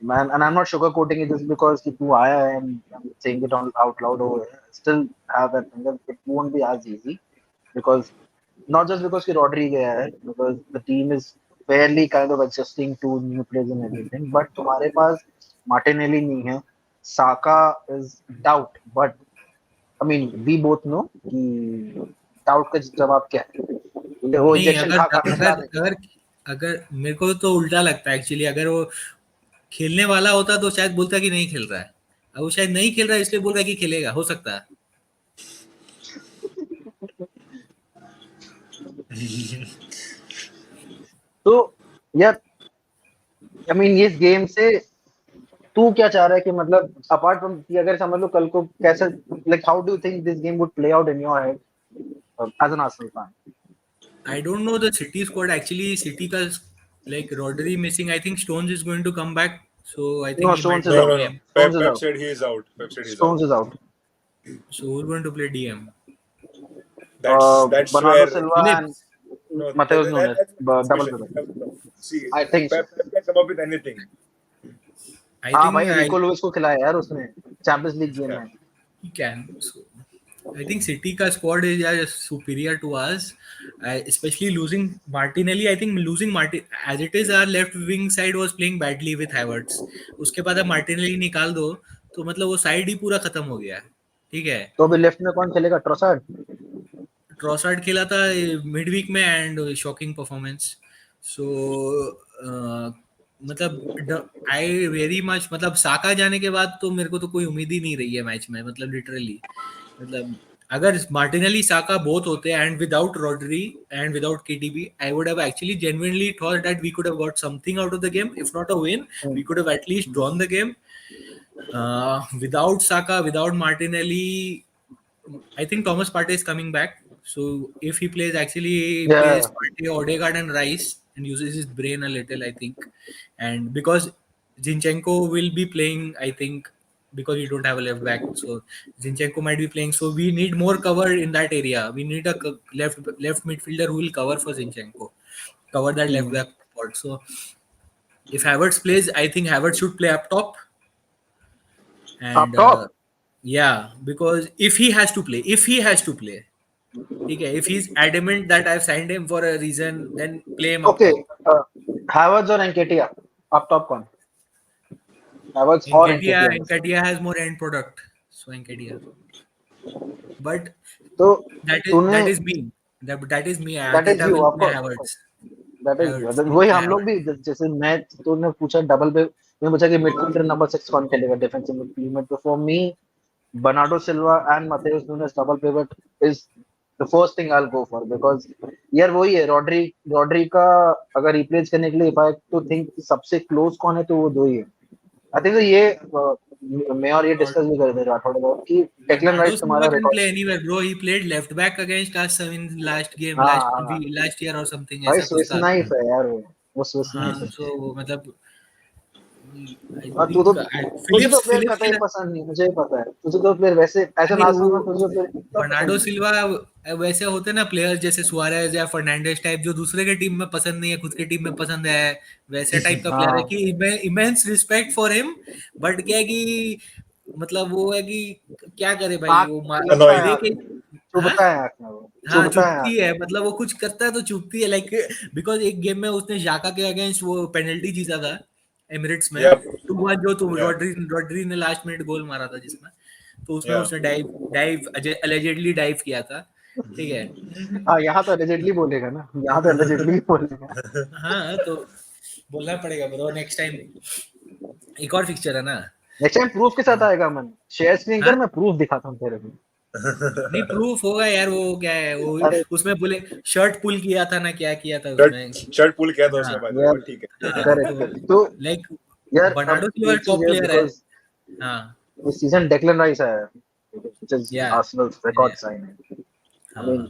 man, and I'm not sugarcoating it just because कि तू आया है and I'm saying it on out loud over here. Still have that thing that it won't be as easy because not just because कि Rodri गया है, because the team is fairly kind of adjusting to new players and everything, but तुम्हारे पास Martinelli नहीं है, Saka is doubt, but I mean we both know कि doubt का जवाब क्या है, वो नहीं, इंजेक्शन अगर खा खा के खिला अगर देगा। अगर अगर मेरे को तो उल्टा लगता है एक्चुअली, अगर वो खेलने वाला होता तो शायद बोलता कि नहीं खेल रहा है। अब वो शायद नहीं खेल रहा है इसलिए बोल रहा है कि खेलेगा, हो सकता है। तो यार आई मीन इस गेम से तू क्या चाह रहा है कि मतलब अपार्ट फ्रॉम कि अगर समझ लो कल को कैसे, like how do you think this game would play out in your head as an Arsenal fan? I don't know the City squad actually. City का like Rodri missing. I think Stones is going to come back, so I think no he Stones might is play No, out, no, no. DM. Pep, Stones is Pep out, said he is out. Pep said he's out. Stones is out, So who's going to play DM? That's Bernardo where Silva and Phillips. no. Matheus Nunes That's my next double question. Pivot, See, I think so. Pep can come up with anything. I हाँ think भाई I RIICO Louis को खिलाया यार उसने champions league game Yeah. में। he can. So I think City का squad is yeah, superior to us. Especially losing Martinelli. I think losing Martin as it is, our left wing side was playing badly with Havertz. उसके बाद अब Martinelli निकाल दो तो मतलब वो side ही पूरा खत्म हो गया है। ठीक है। तो अभी लेफ्ट में कौन खेलेगा, ट्रोसार्ड? ट्रॉसार्ड खेला था मिड वीक में एंड शॉकिंग परफॉर्मेंस। सो मतलब आई वेरी मच मतलब साका जाने के बाद तो मेरे को तो कोई उम्मीद ही नहीं रही है मैच में, मतलब लिटरली। मतलब अगर मार्टिनेली साका बोथ होते and without Rodri and without KTB, I would have actually genuinely thought that we could have got something out of the game, if not a win we could have at least drawn the game. Without Saka, without Martinelli, I think Thomas Partey is coming back. So if he plays, actually he या plays Partey, Odegaard, and Rice, and uses his brain a little, I think. And because Zinchenko will be playing, I think, because we don't have a left back, so Zinchenko might be playing. So we need more cover in that area. We need a left midfielder who will cover for Zinchenko, cover that left back spot. So if Havertz plays, I think Havertz should play up top. Up And top. yeah, because if he has to play, okay, if he's adamant that I've signed him for a reason, then play him up okay, top. हैवर्ट्ज और एनकेटिया, up top कौन? हैवर्ट्ज और एनकेटिया में से। Enketia has more end product, so Enketia. But तो तूने that is me. That is me. That is Arteta you will of play course, Havertz. That is Havertz you, will वही play हम लोग Havertz. भी जैसे मैं तूने पूछा डबल पे, मैं पूछा कि मिडफील्डर नंबर 6 कौन खेलेगा डिफेंसिव मिडफील्ड में, तो for me Bernardo Silva and Matheus Nunes double pivot is the first thing I'll go for because यार वही है रॉड्री का अगर रिप्लेस करने के लिए if I to think सबसे क्लोज कौन है तो वो दो ही है। आई थिंक ये मैं और ये Or डिस्कस भी कर रहे थे राठौड़ about कि डेक्लन Bernardo राइस तुम्हारा Silva can record. play anywhere, bro. He played left back against us in last game, हाँ हाँ last year or something. भाई ऐसा कुछ स्विस था। नाइफ है यार वो स्विस नाइफ हाँ, है। so मतलब I और तू तो think तुझे तो प्लेयर Phillips पता ही पसंद नहीं, मुझे ही पता है तुझे तो प्लेयर वैसे ऐसा अरे ना वो सुन, तुझे प्लेयर इतना बर्नार्डो पसंद नहीं। सिल्वा वैसे होते ना प्लेयर जैसे सुआरेज या फर्नांडिस टाइप, जो दूसरे के टीम में पसंद नहीं है खुद की टीम में पसंद है, वैसे टाइप का प्लेयर है हाँ कि immense respect for him. But क्या है कि मतलब वो है कि क्या करे भाई, आँख वो लगता है Annoying. दे आँख के। में, हाँ, चुभता है आँख में, वो हाँ चुभता है चुभती आँख है, में। मतलब वो कुछ करता है तो चुभती है, लाइक बिकॉज एक गेम में उसने जाका के अगेंस्ट वो पेनल्टी जीता था एमिरेट्स में, Yep. 2-1, जो तुम Yeah. रॉड्री ने लास्ट मिनट गोल मारा था जिसमें, तो उसमें Yeah. उसने डाइव डाइव अलेजेडली डाइव किया था। ठीक है। हाँ यहाँ तो allegedly बोलेगा ना, यहाँ तो allegedly बोलेगा। हाँ तो बोलना पड़ेगा ब्रो, नेक्स्ट टाइम एक और फिक्चर है ना। नेक्स्ट टाइम प्रूफ के साथ आएगा मन, शेयर स्क्रीन कर, हाँ मैं प्रूफ दिखाता हूँ तेरे को। नहीं, प्रूफ होगा यार, वो क्या है वो अरे उसमें बोले शर्ट पुल किया था ना, क्या किया था शर्ट उसमें। शर्ट पुल किया था हाँ उसने by the way, यार but ठीक हाँ है. करेक्ट तो करेक्ट तो लाइक यार बर्नार्डो अब सिल्वा एक चीज टॉप है प्लेयर है। बिकॉज हाँ इस सीजन डेक्लन राइस आया है, व्हिच इज या आर्सेनल रिकॉर्ड साइन है। आई मीन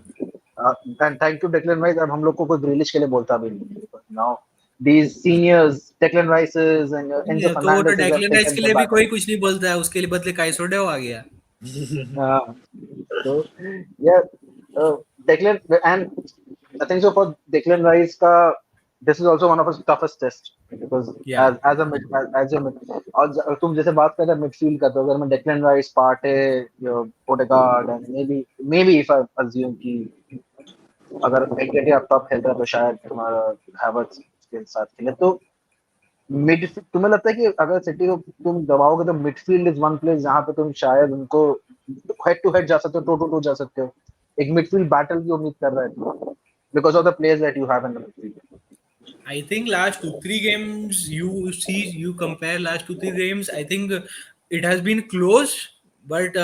हाँ and thank you Declan rice, अब हम लोग को कोई ग्रिलिश के लिए बोलता भी नहीं है now, these seniors Declan Rices and नहीं Enzo है, तो वो तो Fernandez have Declan rice taken के the लिए भी कोई baton. कुछ नहीं बोलता है, उसके लिए बदले काइसोडेव आ गया। हाँ तो yeah, Declan and I think so for Declan Rice का this is also one of his toughest tests because Yeah. as a और तुम जैसे बात कर रहे midfield का तो अगर मैं Declan Rice, Partey, Odegaard and maybe if I assume कि अगर एंकेटिया up top खेलता है तो शायद तुम्हारा हैवर्ट्ज के साथ खेले तो मिडफील्ड तुम्हें लगता है कि अगर सिटी को तुम दबाओगे तो मिडफील्ड इज वन प्लेस जहां पे तुम शायद उनको हेड टू हेड जा सकते हो, टू टू टू जा सकते हो, एक मिडफील्ड बैटल की उम्मीद कर रहा है because of the players that you have in the midfield. I think last 2 3 games you compare last 2 3 games. I think it has been close, but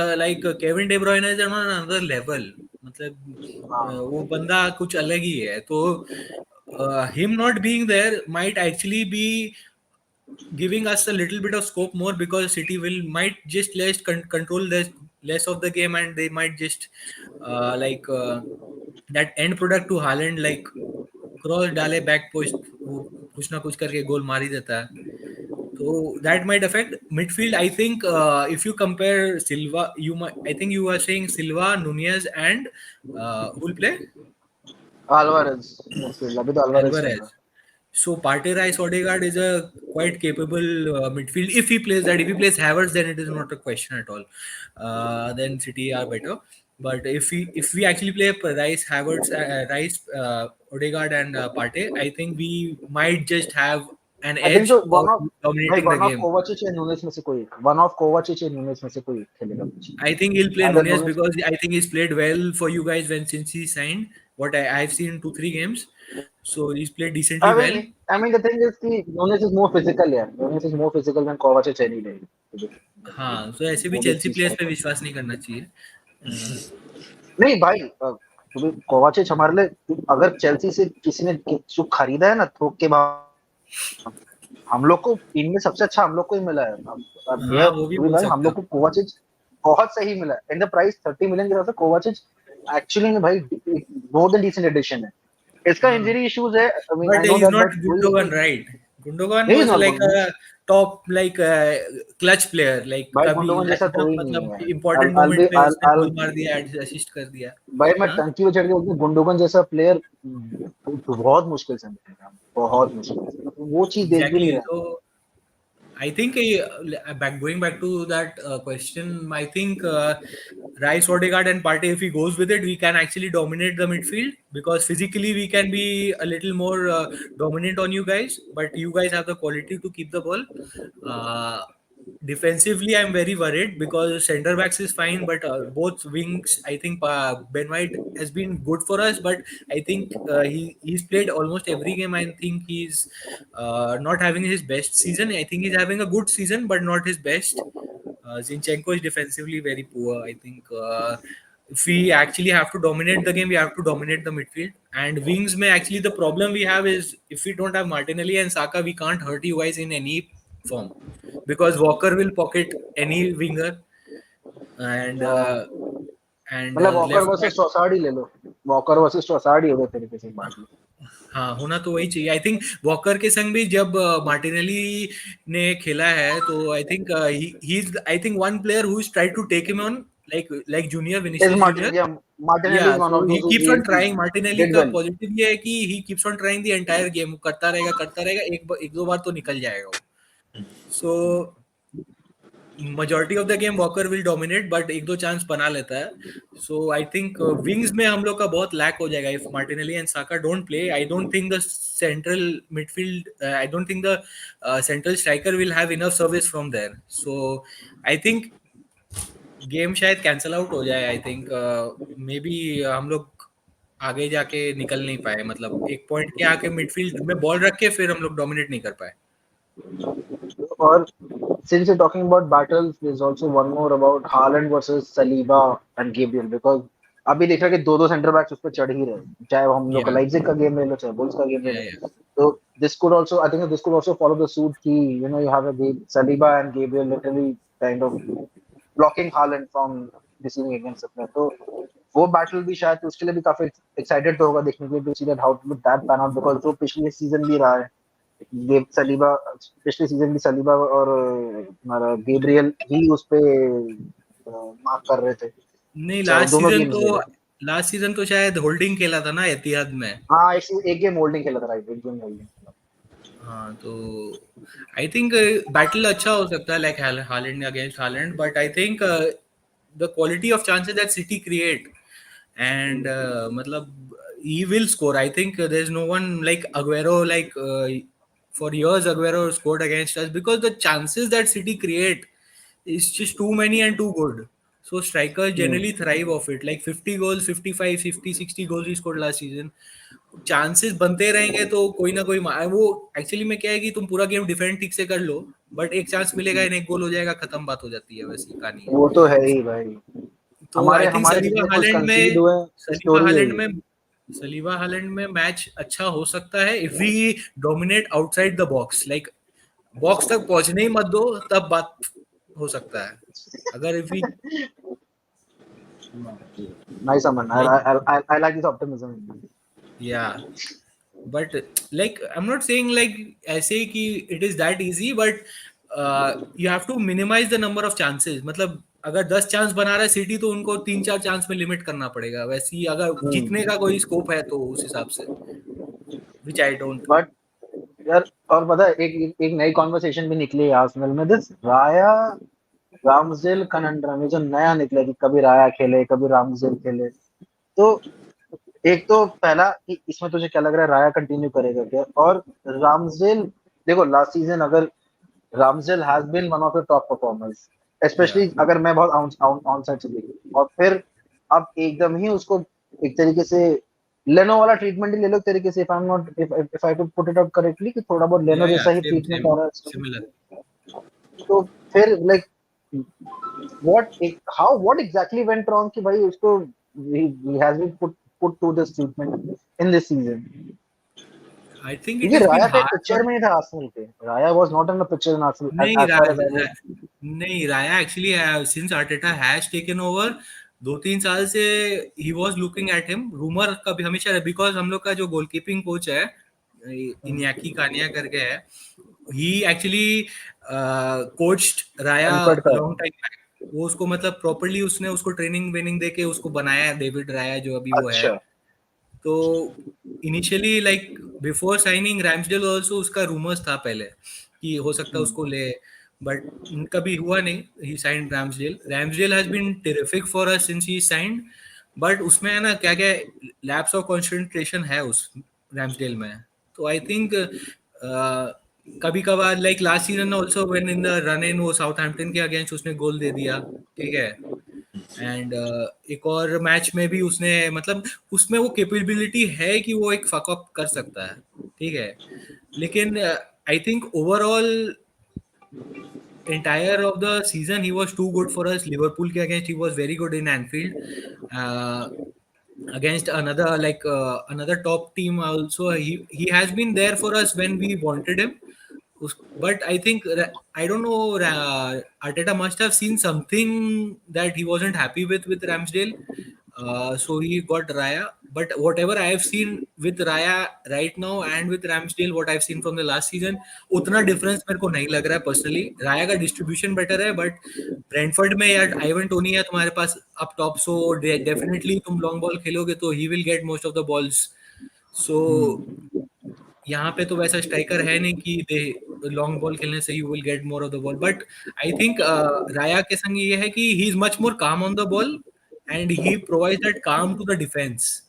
Kevin De Bruyne is on another level. मतलब वो बंदा कुछ अलग ही है. तो him not being there might actually be giving us a little bit of scope more because City might just control less of the game and they might just that end product to Haaland like cross डाले back post वो कुछ ना कुछ करके गोल मार ही देता है. तो that might affect midfield. I think if you compare Silva I think you are saying Silva, Nunez and who will play Alvarez अभी तो अल्वारेज चल रहा Alvarez. So Partey, Rice, Odegaard is a quite capable midfield. If he plays that, if he plays Havertz, then it is not a question at all. Then City are better. But if we actually play Rice, Havertz, Odegaard, and Partey, I think we might just have an है. I think edge तो of dominating the one of game. कोवाचिच या Nunez में से कोई एक, one of कोवाचिच या Nunez में से कोई एक खेलेगा पीछे. I think he'll play अगर Nunez Nunez because I think he's played well for you guys since he signed. What I've seen 2 3 games, so he's played decently well. I mean the thing is कि Nunes is more physical यार. Nunes is more physical than Kovacic any day. हाँ, तो ऐसे भी वो भी Chelsea चीज players पे है. विश्वास नहीं करना चाहिए. नहीं भाई तुम्हें कोवाचिच हमारे लिए अगर चेल्सी से किसी ने जो खरीदा है ना थोक के बाद हम लोग को इनमें सबसे अच्छा हम लोग को ही मिला है. हाँ, वो भी बोल भाई हम सकते लोग हो. को कोवाचिच बहुत सही मिला है. इन द प्राइस 30 मिलियन के हिसाब से कोवाचिच एक्चुअली में भाई मोर देन डिसेंट एडिशन है. इसका हाँ, इंजरी इश्यूज है. I mean but I know he's that not but Gundogan, right? Gundogan he is was not like going. a top clutch player, like भाई कभी गुंडोगन जैसा एकदम कोई नहीं मतलब है. important I'll moment be पे उसने I'll गोल मार दिया, असिस्ट कर दिया. भाई मैं हाँ, टंकी पे चढ़ के बोलता हूँ, गुंडोगन जैसा प्लेयर बहुत मुश्किल से मिलेगा. बहुत मुश्किल से. वो चीज देख भी नहीं exactly. रहे. So I think going back to that question, I think Rice, Odegaard, and Partey, if he goes with it, we can actually dominate the midfield because physically we can be a little more dominant on you guys, but you guys have the quality to keep the ball. Uh, Defensively, I'm very worried because center backs is fine, but both wings, I think Ben White has been good for us, but I think he's played almost every game. I think he's not having his best season. I think he's having a good season, but not his best. Zinchenko is defensively very poor. I think if we actually have to dominate the game, we have to dominate the midfield. And wings may actually the problem we have is if we don't have Martinelli and Saka, we can't hurt you guys in any form because Walker will pocket any winger and मतलब Walker left back. Versus Trossard ही ले लो. Walker versus Trossard ही हो गए तरीके से बात लो. हाँ, होना तो वही चाहिए. आई थिंक वॉकर के संग भी जब मार्टिनेली ने खेला है तो I think he is I think one player who is try to take him on like junior is Vinicius Martin Junior. या Martinelli Yeah, is one so of he those keeps who on trying. Martinelli did का well. Positive ये है कि he keeps on trying the entire game. करता रहेगा. एक दो बार तो निकल जाएगा वो. So majority of the game Walker will dominate, but एक दो चांस बना लेता है. So I think wings में हम लोग का बहुत lack हो जाएगा if Martinelli and Saka don't play. I don't think the central midfield. I don't think the central striker will have enough service from there. So I think game शायद cancel out हो जाए. I think may be हम लोग आगे जाके निकल नहीं पाए. मतलब एक पॉइंट के आके मिडफील्ड में बॉल रख के फिर हम लोग डोमिनेट नहीं कर पाए. और since you're talking about battles, there's also one more about Haaland versus Saliba and Gabriel because अभी देख रहा है कि दो सेंटर बैक्स उस पर चढ़ ही रहे हैं. चाहे हम लोग का या लाइप्जिग का गेम ले लो चाहे बुल्स का गेम ले या लो. तो this could also follow the suit कि you have a Saliba and Gabriel literally kind of blocking Haaland from receiving against the player. तो वो बैटल भी शायद उसके लिए भी काफी एक्साइटेड तो होगा देखने के लिए to see that how that pan out because जो पिछले सीजन भी रहा है ये सलीबा पिछले सीजन भी सलीबा और हमारा गैब्रियल ही उस पे मार्क कर रहे थे. नहीं, चाहे लास्ट दोनों सीजन गेम्स तो ले लो. लास्ट सीजन तो शायद होल्डिंग खेला था ना एतिहाद में। हाँ, एक गेम होल्डिंग खेला था, राइट, एक गेम होल्डिंग खेला। हाँ तो आई थिंक बैटल अच्छा हो सकता है like Holland against Holland, but I think the quality of chances that city create and matlab he will score. I think there's no one like Aguero, like for years Aguero scored against us because the chances that City create is just too many and too good. So strikers generally thrive off it, like 50 goals, 55, 50, 60 goals he scored last season. Chances बनते रहेंगे तो कोई ना कोई वो actually में क्या है कि तुम पूरा गेम डिफेंड ठीक से कर लो, बट एक चांस मिलेगा इन एक गोल हो जाएगा, खत्म, बात हो जाती है, वैसी कहानी है। वो तो है ही भाई। तो हमारे आई थिंक हमारे जितने कुछ कंसीड हुए, सलीबा स्टोरी है हालैंड ये। में सलीबा हालैंड में मैच अच्छा हो सकता है if we dominate outside the box, like box तक पहुंचने ही मत दो, तब बात हो सकता है। अगर if we nice Aman, like I like this optimism. या but like I am not saying like ऐसे ही कि it is that easy, but you have to minimise the number of chances. मतलब अगर 10 चांस बना रहा है सिटी तो उनको 3-4 चांस में लिमिट करना पड़ेगा, वैसे ही अगर जीतने का कोई स्कोप है तो उस हिसाब से, विच आई डोंट। बट यार, और पता है, एक नई कॉन्वर्सेशन भी निकली है आर्सेनल में, दिस राया रामसडेल कनंड्रम, ये जो नया निकला कि कभी राया खेले कभी रामसडेल खेले। तो एक तो पहला कि इसमें तुझे क्या लग रहा है, राया कंटिन्यू करेगा क्या? और रामसडेल, देखो लास्ट सीजन अगर Ramsdale has been one of the top performers, या स्पेशली अगर मैं बहुत ऑन साइड से देखूं, और फिर अब एकदम ही उसको एक तरीके से लेनो वाला ट्रीटमेंट ही ले लो एक तरीके से, if I could put it out correctly, कि थोड़ा बहुत लेनो या जैसा ही सेम ट्रीटमेंट सेम आ रहा है इसको। सिमिलर। तो फिर like what exactly went wrong कि भाई उसको he has been put to this treatment in this season? I think it क्योंकि इज बीन राया तो हार्ड। पिक्चर में ही था आर्सेनल के, राया was not in the picture in Arsenal नहीं as far as I was। नहीं, राया actually since Arteta has taken over 2-3 साल से he was looking at him. Rumour का भी हमेशा रहा, बिकॉज हम लोग का जो गोलकीपिंग कोच है इनियाकी कानिया करके है, ही एक्चुअली कोच्ड राया संकट का। Long time back. वो उसको मतलब प्रॉपर्ली उसने उसको ट्रेनिंग वेनिंग देके उसको बनाया है, डेविड राया जो अभी वो है। अच्छा। तो initially like before signing Ramsdale also उसका रूमर्स था पहले कि हो सकता है उसको ले, बट कभी हुआ नहीं। He signed Ramsdale has been terrific for us since he signed, but उसमें है ना क्या क्या लैप्स ऑफ कंसंट्रेशन है उस रैम्सडेल में। तो आई थिंक कभी कभार like last season also when in the run in वो साउथहैम्पटन के अगेंस्ट उसने गोल दे दिया, ठीक है। एंड एक और मैच में भी उसने मतलब उसमें वो कैपेबिलिटी है कि वो एक फक अप कर सकता है, ठीक है। लेकिन I think overall entire of the season he was too good for us. Liverpool के against he was very good in Anfield. Uh, Against another like another top team also he has been there for us when we wanted him. But I think I don't know, Arteta must have seen something that he wasn't happy with Ramsdale, so he got Raya. But whatever I have seen with Raya right now and with Ramsdale, what I've seen from the last season, उतना difference मेरे को नहीं लग रहा है personally. Raya का distribution better है, but Brentford में यार आइवन टोनी है तुम्हारे पास अप टॉप, सो डेफिनेटली तुम लॉन्ग बॉल खेलोगे तो he will get most of the balls. So यहाँ पे तो वैसा स्ट्राइकर है नहीं कि दे लॉन्ग बॉल खेलने से you will get more of the ball, but I think राया के संग ये है कि he is much more calm on the ball and he provide that calm to the defence.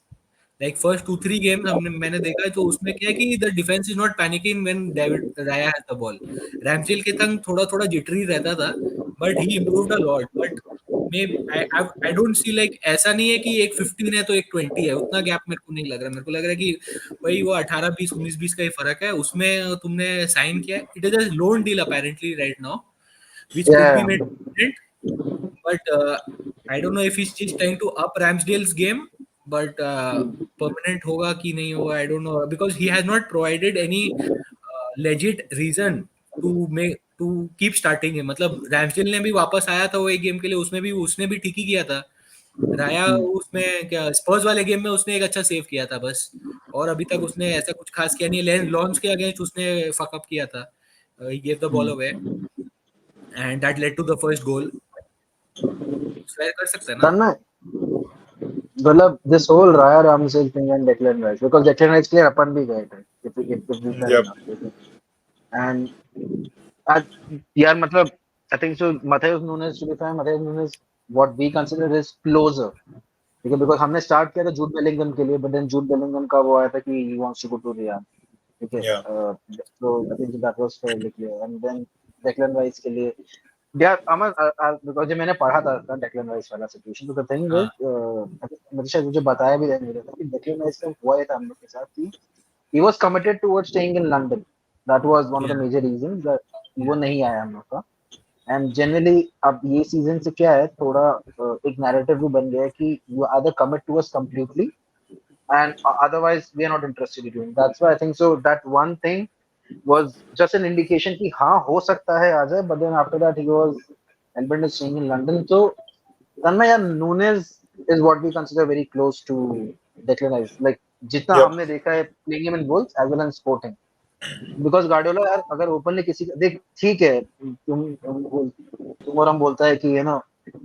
Like first 2-3 games हमने मैंने देखा है तो उसमें क्या है कि the defence is not panicking when David Raya has the ball. Ramsdale के संग थोड़ा थोड़ा जिटरी रहता था, but he improved a lot. But may I don't see like ऐसा नहीं है कि एक 15 है तो एक 20 है, उतना गैप मेरे को नहीं लग रहा। मेरे को लग रहा है कि भाई वो 18-20 19-20 का ही फर्क है। उसमें तुमने साइन किया है, it is a loan deal apparently right now which could be Yeah, made permanent, but I don't know if he's just trying to up Ramsdale's game, but permanent होगा कि नहीं होगा I don't know, because he has not provided any legit reason to keep starting him। मतलब Ramsdale ने भी वापस आया था वो एक गेम के लिए, उसमें भी उसने भी ठीक ही किया था। राया उसमें क्या स्पर्स वाले गेम में उसने एक अच्छा सेव किया था बस, और अभी तक उसने ऐसा कुछ खास किया नहीं है। लॉन्स के अगेंस्ट उसने फक अप किया था, he gave the ball away and that led to the first goal. Swear कर सकते हैं ना। करना है। मतलब this whole Raya Ramsdale thing and Declan Rice, because Declan Rice के लिए अपन भी गए थे, if we fair Yep. enough, and I, यार मतलब I think so Matheus Nunes, to be fair, Matheus Nunes what we consider is closer, ठीक है, because हमने स्टार्ट किया था जूड बेलिंगम के लिए, बट देन जूड बेलिंगम का वो आया था कि he wants to go to Real, ठीक है, Yeah. तो I think that was fairly clear, and then Declan Rice के लिए यार अमन, बिकॉज जब मैंने पढ़ा था डेक्लन राइस वाला सिचुएशन, तो द थिंग हाँ इज मुझे शायद मुझे बताया भी नहीं था कि डेक्लन राइस का हुआ था हम लोग के साथ कि he was committed towards staying in London. That was one of the या major reasons that वो नहीं आया हम लोग का. And generally अब ये सीजन से क्या है, थोड़ा एक नैरेटिव भी बन गया है कि you either commit to us completely and otherwise we are not interested in doing. That's why I think so that one thing was just an indication कि हाँ हो सकता है आ जाए, but then after that he was hell-bent on staying in London. So तन्मय यार, Nunes is what we consider very close to Declan Rice. Like जितना Yep. हमने देखा है playing him in goals as well as sporting. Because Guardiola यार अगर openly किसी का देख, ठीक है, तुम और हम बोलता है कि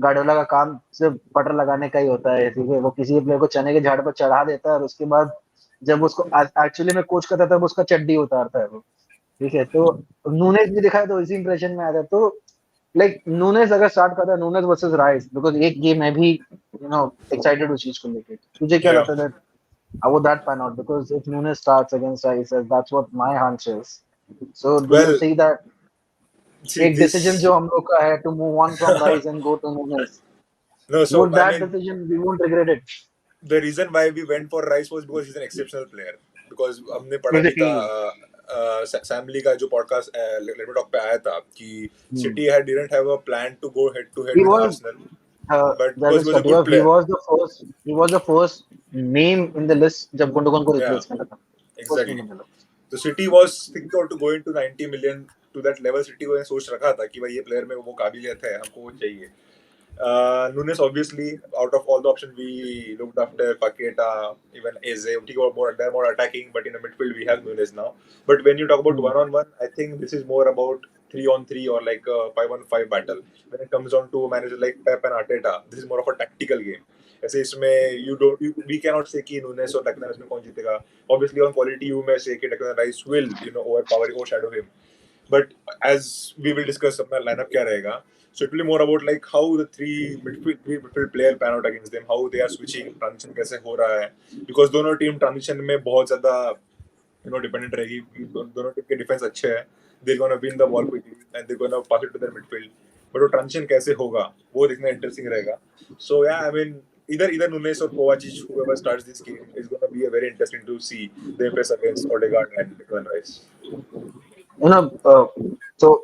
गार्डियोला का काम सिर्फ पटर लगाने का ही होता है, ठीक है, वो किसी प्लेयर को चने के झाड़ पर चढ़ा देता है और उसके बाद जब उसको एक्चुअली में कोच करता है तब उसका चड्डी उतारता है वो, ठीक है, तो नूनेज भी दिखाया तो इसी इंप्रेशन में आया था, तो लाइक नूनेज अगर स्टार्ट करता है, नूनेज वर्सेस राइस, बिकॉज एक गेम मैं भी एक्साइटेड उस चीज को लेके, तुझे क्या Yeah. लगता है how would that pan out? Because if Nunes starts against Rice, that's what my hunch is. So do you Well, see that see एक decision this. जो हम लोग का है to move on from Rice and go to Nunes, No, so would I that mean, decision we won't regret it? the reason why we went for Rice was because he's an exceptional player. Because हमने पढ़ा भी था Exactly. सैमली का जो podcast let me talk पे आया था कि Hmm. City had didn't have a plan to go head to head He with was Arsenal, but that because is he was cut a you good off. He player. was the first. He was the first name in the list जब Gundogan को Yeah, replace करा था. First name exactly. in the list. तो city was thinking out to go into 90 million to that level. City को सोच रखा था कि भाई ये प्लेयर में वो काबिलियत है, हमको वो चाहिए. Nunes, obviously, out of all the options, we looked after Paqueta, even Eze. They're more attacking, but in the midfield, we have Nunes now. But when you talk about Hmm. one on one, I think this is more about 3 on 3 or like a 5 on 5 battle. When it comes on to managers like Pep and Arteta, this is more of a tactical game. ऐसे इसमें we cannot say कि Nunes और Declan Rice में कौन जीतेगा. Obviously, on quality, you may say कि Declan Rice will overshadow him. But as we will discuss अपना lineup क्या रहेगा, so it will be more about like how the three midfield player pan out against them, how they are switching, transition कैसे हो रहा है, because दोनों team transition में बहुत ज़्यादा dependent रहेगी. दोनों टीम के डिफेंस अच्छे हैं, they're gonna win the ball quickly and they're gonna pass it to their midfield. but वो transition कैसे होगा वो देखना interesting रहेगा. So yeah, I mean either Nunes or Kovacic, whoever starts this game, is gonna be a very interesting to see the impress against Odegaard and Declan Rice. You know, so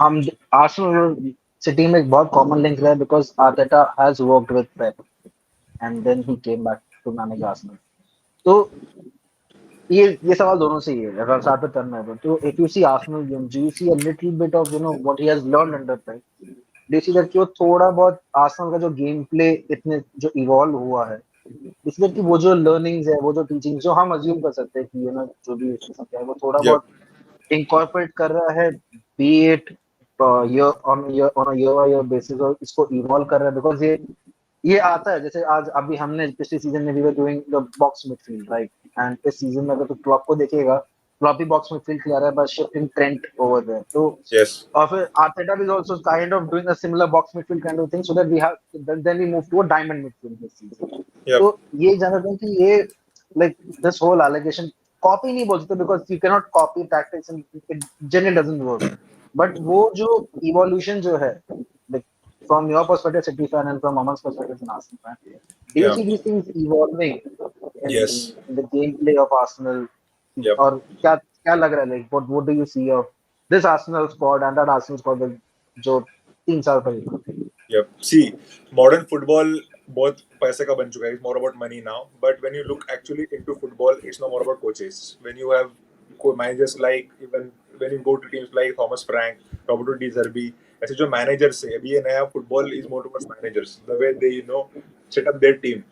हम Arsenal City में एक बहुत common link रहा है because Arteta has worked with Pep and then he came back to manage Arsenal. तो ये सवाल दोनों से ही है, अगर स्टार्ट पे करना है तो if you see Arsenal game, do you see a little bit of what he has learned under Pep, do you see that कि वो थोड़ा बहुत आर्सेनल का जो गेम प्ले इतने जो इवॉल्व हुआ है, इसलिए कि वो जो लर्निंग्स है, वो जो टीचिंग जो हम अज्यूम कर सकते हैं कि जो भी क्या है वो थोड़ा Yep. बहुत incorporate कर रहा है, be it on a year by year basis, और इसको इवॉल्व कर रहा है, बिकॉज ये आता है जैसे आज अभी हमने पिछले सीजन में we were doing the box midfield right, and इस सीजन में अगर तो क्लॉप को देखेगा, क्लॉप भी बॉक्स मिडफील्ड खिला रहा है बस शिफ्टिंग ट्रेंट ओवर देयर, तो Yes. और फिर Arteta is also kind of doing a similar box midfield kind of thing, so that we have then we move to a diamond midfield this season. Yep. तो ये जानते हैं कि ये like this whole allegation copy नहीं बोल सकते because you can not copy tactics and it generally doesn't work, but वो जो इवोल्यूशन जो है, like from your perspective City fan and from Aman's perspective as an Arsenal fan, do you Yeah. see these things evolving Yes. in the gameplay of Arsenal, Yep. और क्या क्या लग रहा है, like what do you see of this Arsenal squad and that Arsenal squad जो 3 साल पहले. Yep. See, modern football बहुत पैसे का बन चुका है. It's more about money now. But when you look actually into football, it's not more about coaches. When you have managers like, even when you go to teams like Thomas Frank, Roberto Di Zerbi, ऐसे जो managers है, अभी ये नया football is more towards managers. The way they set up their team.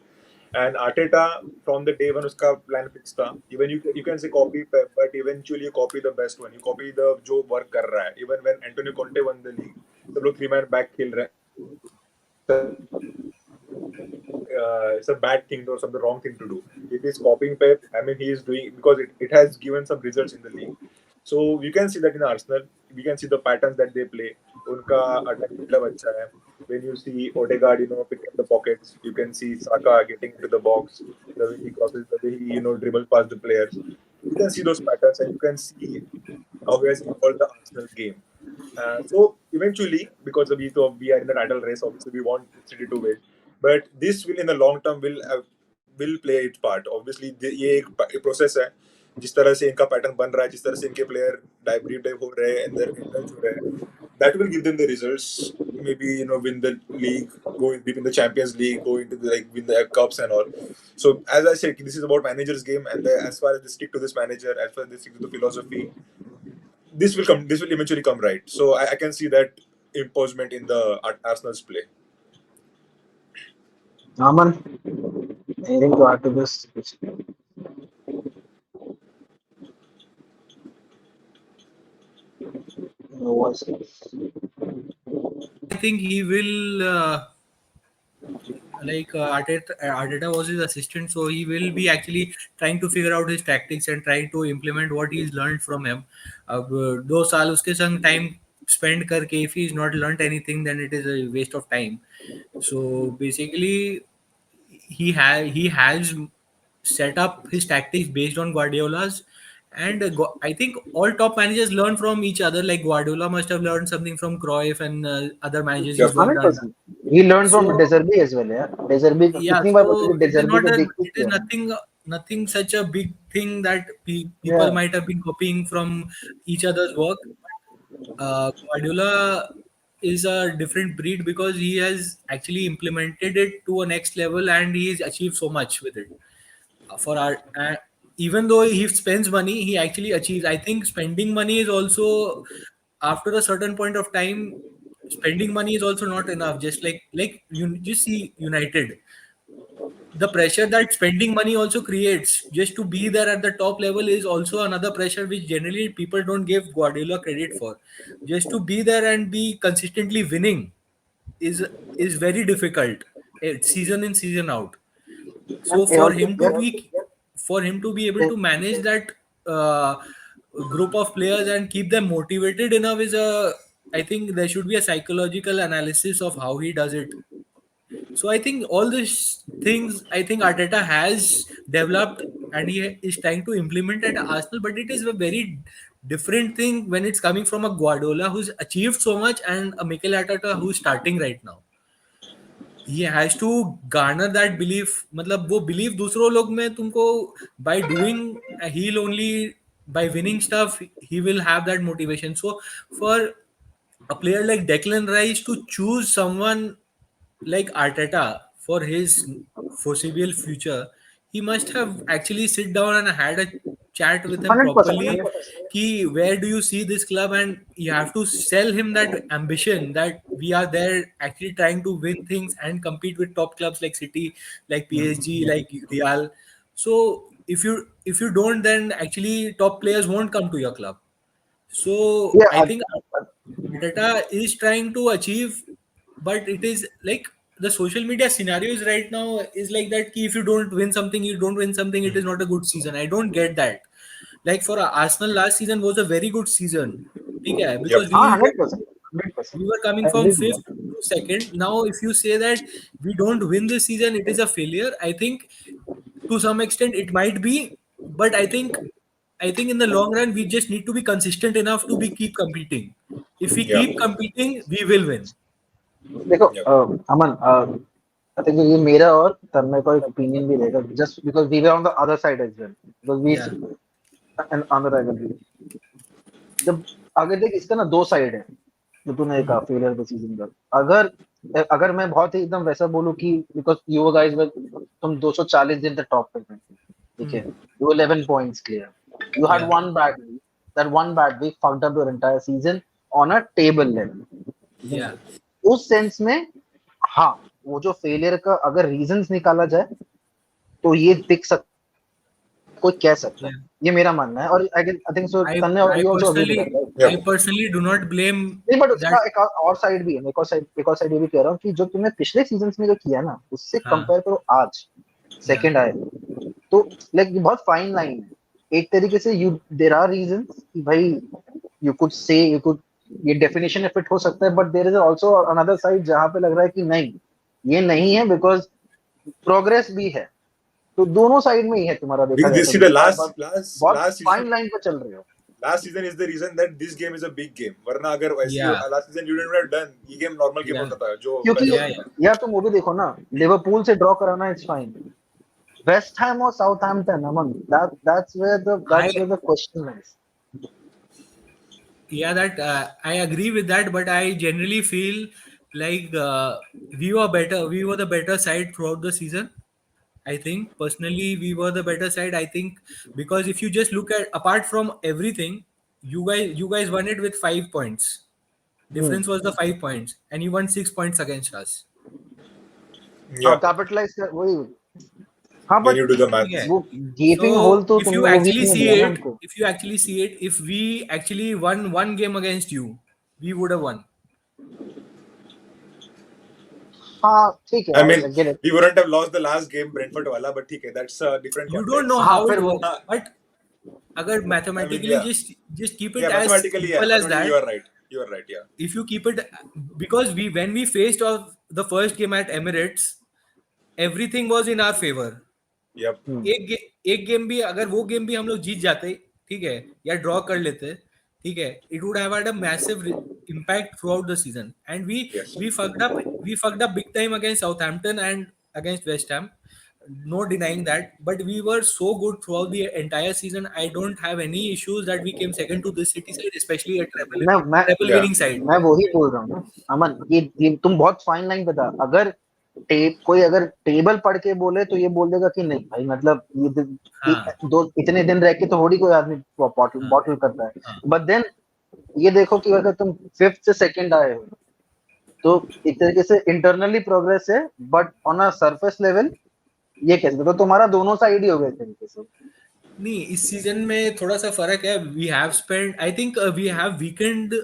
And Arteta, from the day when उसका plan fix था, even you can say copy Pep, but eventually you copy the best one. You copy the जो work कर रहा है. Even when Antonio Conte won the league, सब लोग 3 man back खेल रहे हैं. it's a bad thing or some the wrong thing to do. If he's copying Pep, I mean, he is doing because it has given some results in the league. So you can see that in Arsenal, we can see the patterns that they play. उनका attack मतलब अच्छा है. When you see Odegaard, picking up the pockets, you can see Saka getting into the box, the way he crosses, the way he dribbles past the players. You can see those patterns, and you can see how he has evolved the Arsenal game. So eventually, because we are in the title race, obviously we want City to win. But this will, in the long term, will play its part. Obviously, ये एक process है. जिस तरह से इनका pattern बन रहा है, जिस तरह से इनके प्लेयर डाइव हो रहे हैं, अंदर इंडल्ज हो रहे हैं, that will give them the results. Maybe win the league, go in the Champions League, go into win the cups and all. So as I said, this is about managers' game, and as far as they stick to this manager, as far as they stick to the philosophy, this will come. This will eventually come right. So I can see that imposement in the Arsenal's play. Aman, anything to add to this? No voice. I think he will Arteta was his assistant, so he will be actually trying to figure out his tactics and trying to implement what he's learned from him. अब 2 साल उसके संग time spend करके if he's not learned anything, then it is a waste of time. So basically, he has set up his tactics based on Guardiola's. And I think all top managers learn from each other. Like Guardiola must have learned something from Cruyff and other managers he's Yep. worked under. 100%. He learned from So Deserby as well, yeah. Deserby yeah, कितनी बार बोलते so थे it is Deserby not को a, देख के it is किया है. nothing such a big thing that people Yeah. might have been copying from each other's work. Guardiola is a different breed because he has actually implemented it to a next level and he's achieved so much with it. For our Even though he spends money, he actually achieves. I think spending money is also, after a certain point of time, spending money is also not enough. Just like you just see United, the pressure that spending money also creates just to be there at the top level is also another pressure which generally people don't give Guardiola credit for. Just to be there and be consistently winning is is very difficult, season in season out. So And also, yeah, for him to be able to manage that uh, group of players and keep them motivated enough is a, I think there should be a psychological analysis of how he does it. So I think all these things, I think Arteta has developed and he is trying to implement at Arsenal, but it is a very different thing when it's coming from a Guardiola who's achieved so much and a Mikel Arteta who's starting right now. He has to garner that belief. मतलब वो belief दूसरों लोग में तुमको by doing, he'll only by winning stuff he will have that motivation. So for a player like Declan Rice to choose someone like Arteta for his foreseeable future, he must have actually sit down and had a chat with him 100%, properly. 100%. Ki where do you see this club, and you have to sell him that ambition that we are there actually trying to win things and compete with top clubs like City, like PSG, like Real. So if you don't, then actually top players won't come to your club. So Yeah, I think Arteta is trying to achieve, but it is like the social media scenarios right now is like that. Ki if you don't win something, you don't win something. It is not a good season. I don't get that. Like for Arsenal, last season was a very good season. Okay, Yep. because हाँ 100%, 100%. we were coming I from agree with fifth that. to second. Now, if you say that we don't win this season, it is a failure. I think to some extent it might be, but I think in the long run we just need to be consistent enough to be keep competing. If we Yeah. keep competing, we will win. देखो Yep. Aman, I think ये मेरा और तन्मय का एक opinion भी रहेगा, just because we were on the other side as well, because we Yeah. and on the rivalry. जब अगर देख इसका ना दो साइड है, जो तूने कहा फेलियर का सीजन का, अगर अगर मैं बहुत ही एकदम वैसा बोलूं कि बिकॉज यू गाइस वर, तुम 240 दिन तक टॉप पे थे, ठीक है, you 11 points clear, you had Yeah. One bad week, that one bad week fucked up your entire season on a table level, ठीक है. Yeah. उस सेंस में हाँ, वो जो फेलियर का अगर रीजंस निकाला जाए तो ये दिख सकता कोई कह सकता है, Yeah. ये मेरा मानना है। और आई थिंक सो I तन्ने I you also agree to personally that, right? Yeah. I personally do not blame नहीं बट that. उसका एक और साइड भी है, एक और साइड ये भी कह रहा हूँ कि जो तुमने पिछले सीजन्स में जो किया ना, उससे हाँ, कंपेयर करो आज yeah. सेकंड आए, तो लाइक बहुत फाइन लाइन है एक तरीके से। यू देयर आर रीजंस कि भाई यू कुड ये डेफिनेशन में फिट हो सकता है, but there is also another side जहां पे लग रहा है कि नहीं, ये नहीं है, बिकॉज प्रोग्रेस भी है। तो दोनों साइड में ही है तुम्हारा, देखा Because जाए this तो is the बहुत बहुत last season. फाइन लाइन पे चल रहे हो। Last season is the reason that this game is a big game. वरना अगर वैसे Yeah, last season you didn't have done, ये game normal game yeah, होता था जो क्योंकि वैसे yeah, होता yeah. था. यार तुम वो भी देखो ना, लिवरपूल से ड्रॉ कराना इट्स फाइन, वेस्ट हैम और Southampton, Aman, I that's where the question is। Yeah, that I agree with that, but I generally feel like we were better. We were the better side throughout the season. I think personally we were the better side. I think because if you just look at apart from everything, you guys won it with 5 points. Difference was the 5 points, and you won 6 points against us. हाँ, Yeah, capitalise कर वही। हाँ when but you do the Yeah. maths. वो गेपिंग whole So तो if तुमने you वो भी actually नहीं see दिया ना it, हमको। if we actually won one game against you, we would have won. हाँ ठीक है, I I mean, get it. we wouldn't have lost the last game Brentford वाला, but ठीक है, that's a different You don't know context. हाँ how it फिर वो works, but agar I mean, mathematically yeah, just keep it yeah, as mathematically, simple as you that. are right. You are right. Yeah. If you keep it, because we when we faced off the first game at Emirates, everything was in our favor. Yep. एक game भी अगर वो game भी हम लोग जीत जाते, ठीक है, या ड्रॉ कर लेते, ठीक है, it would have had a massive impact throughout the season, and we Yes. we fucked up we fucked up big time against Southampton and against West Ham, no denying that, but we were so good throughout the entire season. I don't have any issues that we came second to this city side, especially a treble मैं मैं treble Yeah. winning side. मैं वही बोल रहा हूँ ना अमन, ये तुम बहुत फाइन लाइन बता। अगर कोई अगर टेबल पढ़ के बोले तो ये बोल देगा कि नहीं भाई, मतलब हाँ, दो इतने दिन रह के तो थोड़ी कोई आदमी बॉटल हाँ, बॉटल करता है। हाँ. बट देन ये देखो कि अगर तुम फिफ्थ से सेकंड आए हो, तो एक तरीके से इंटरनली प्रोग्रेस है, but on a surface level ये कैसे, तो तुम्हारा दोनों साइड ही हो गए एक तरीके से। नहीं, इस सीजन में थोड़ा सा फर्क है. We have spend, I think we have weakened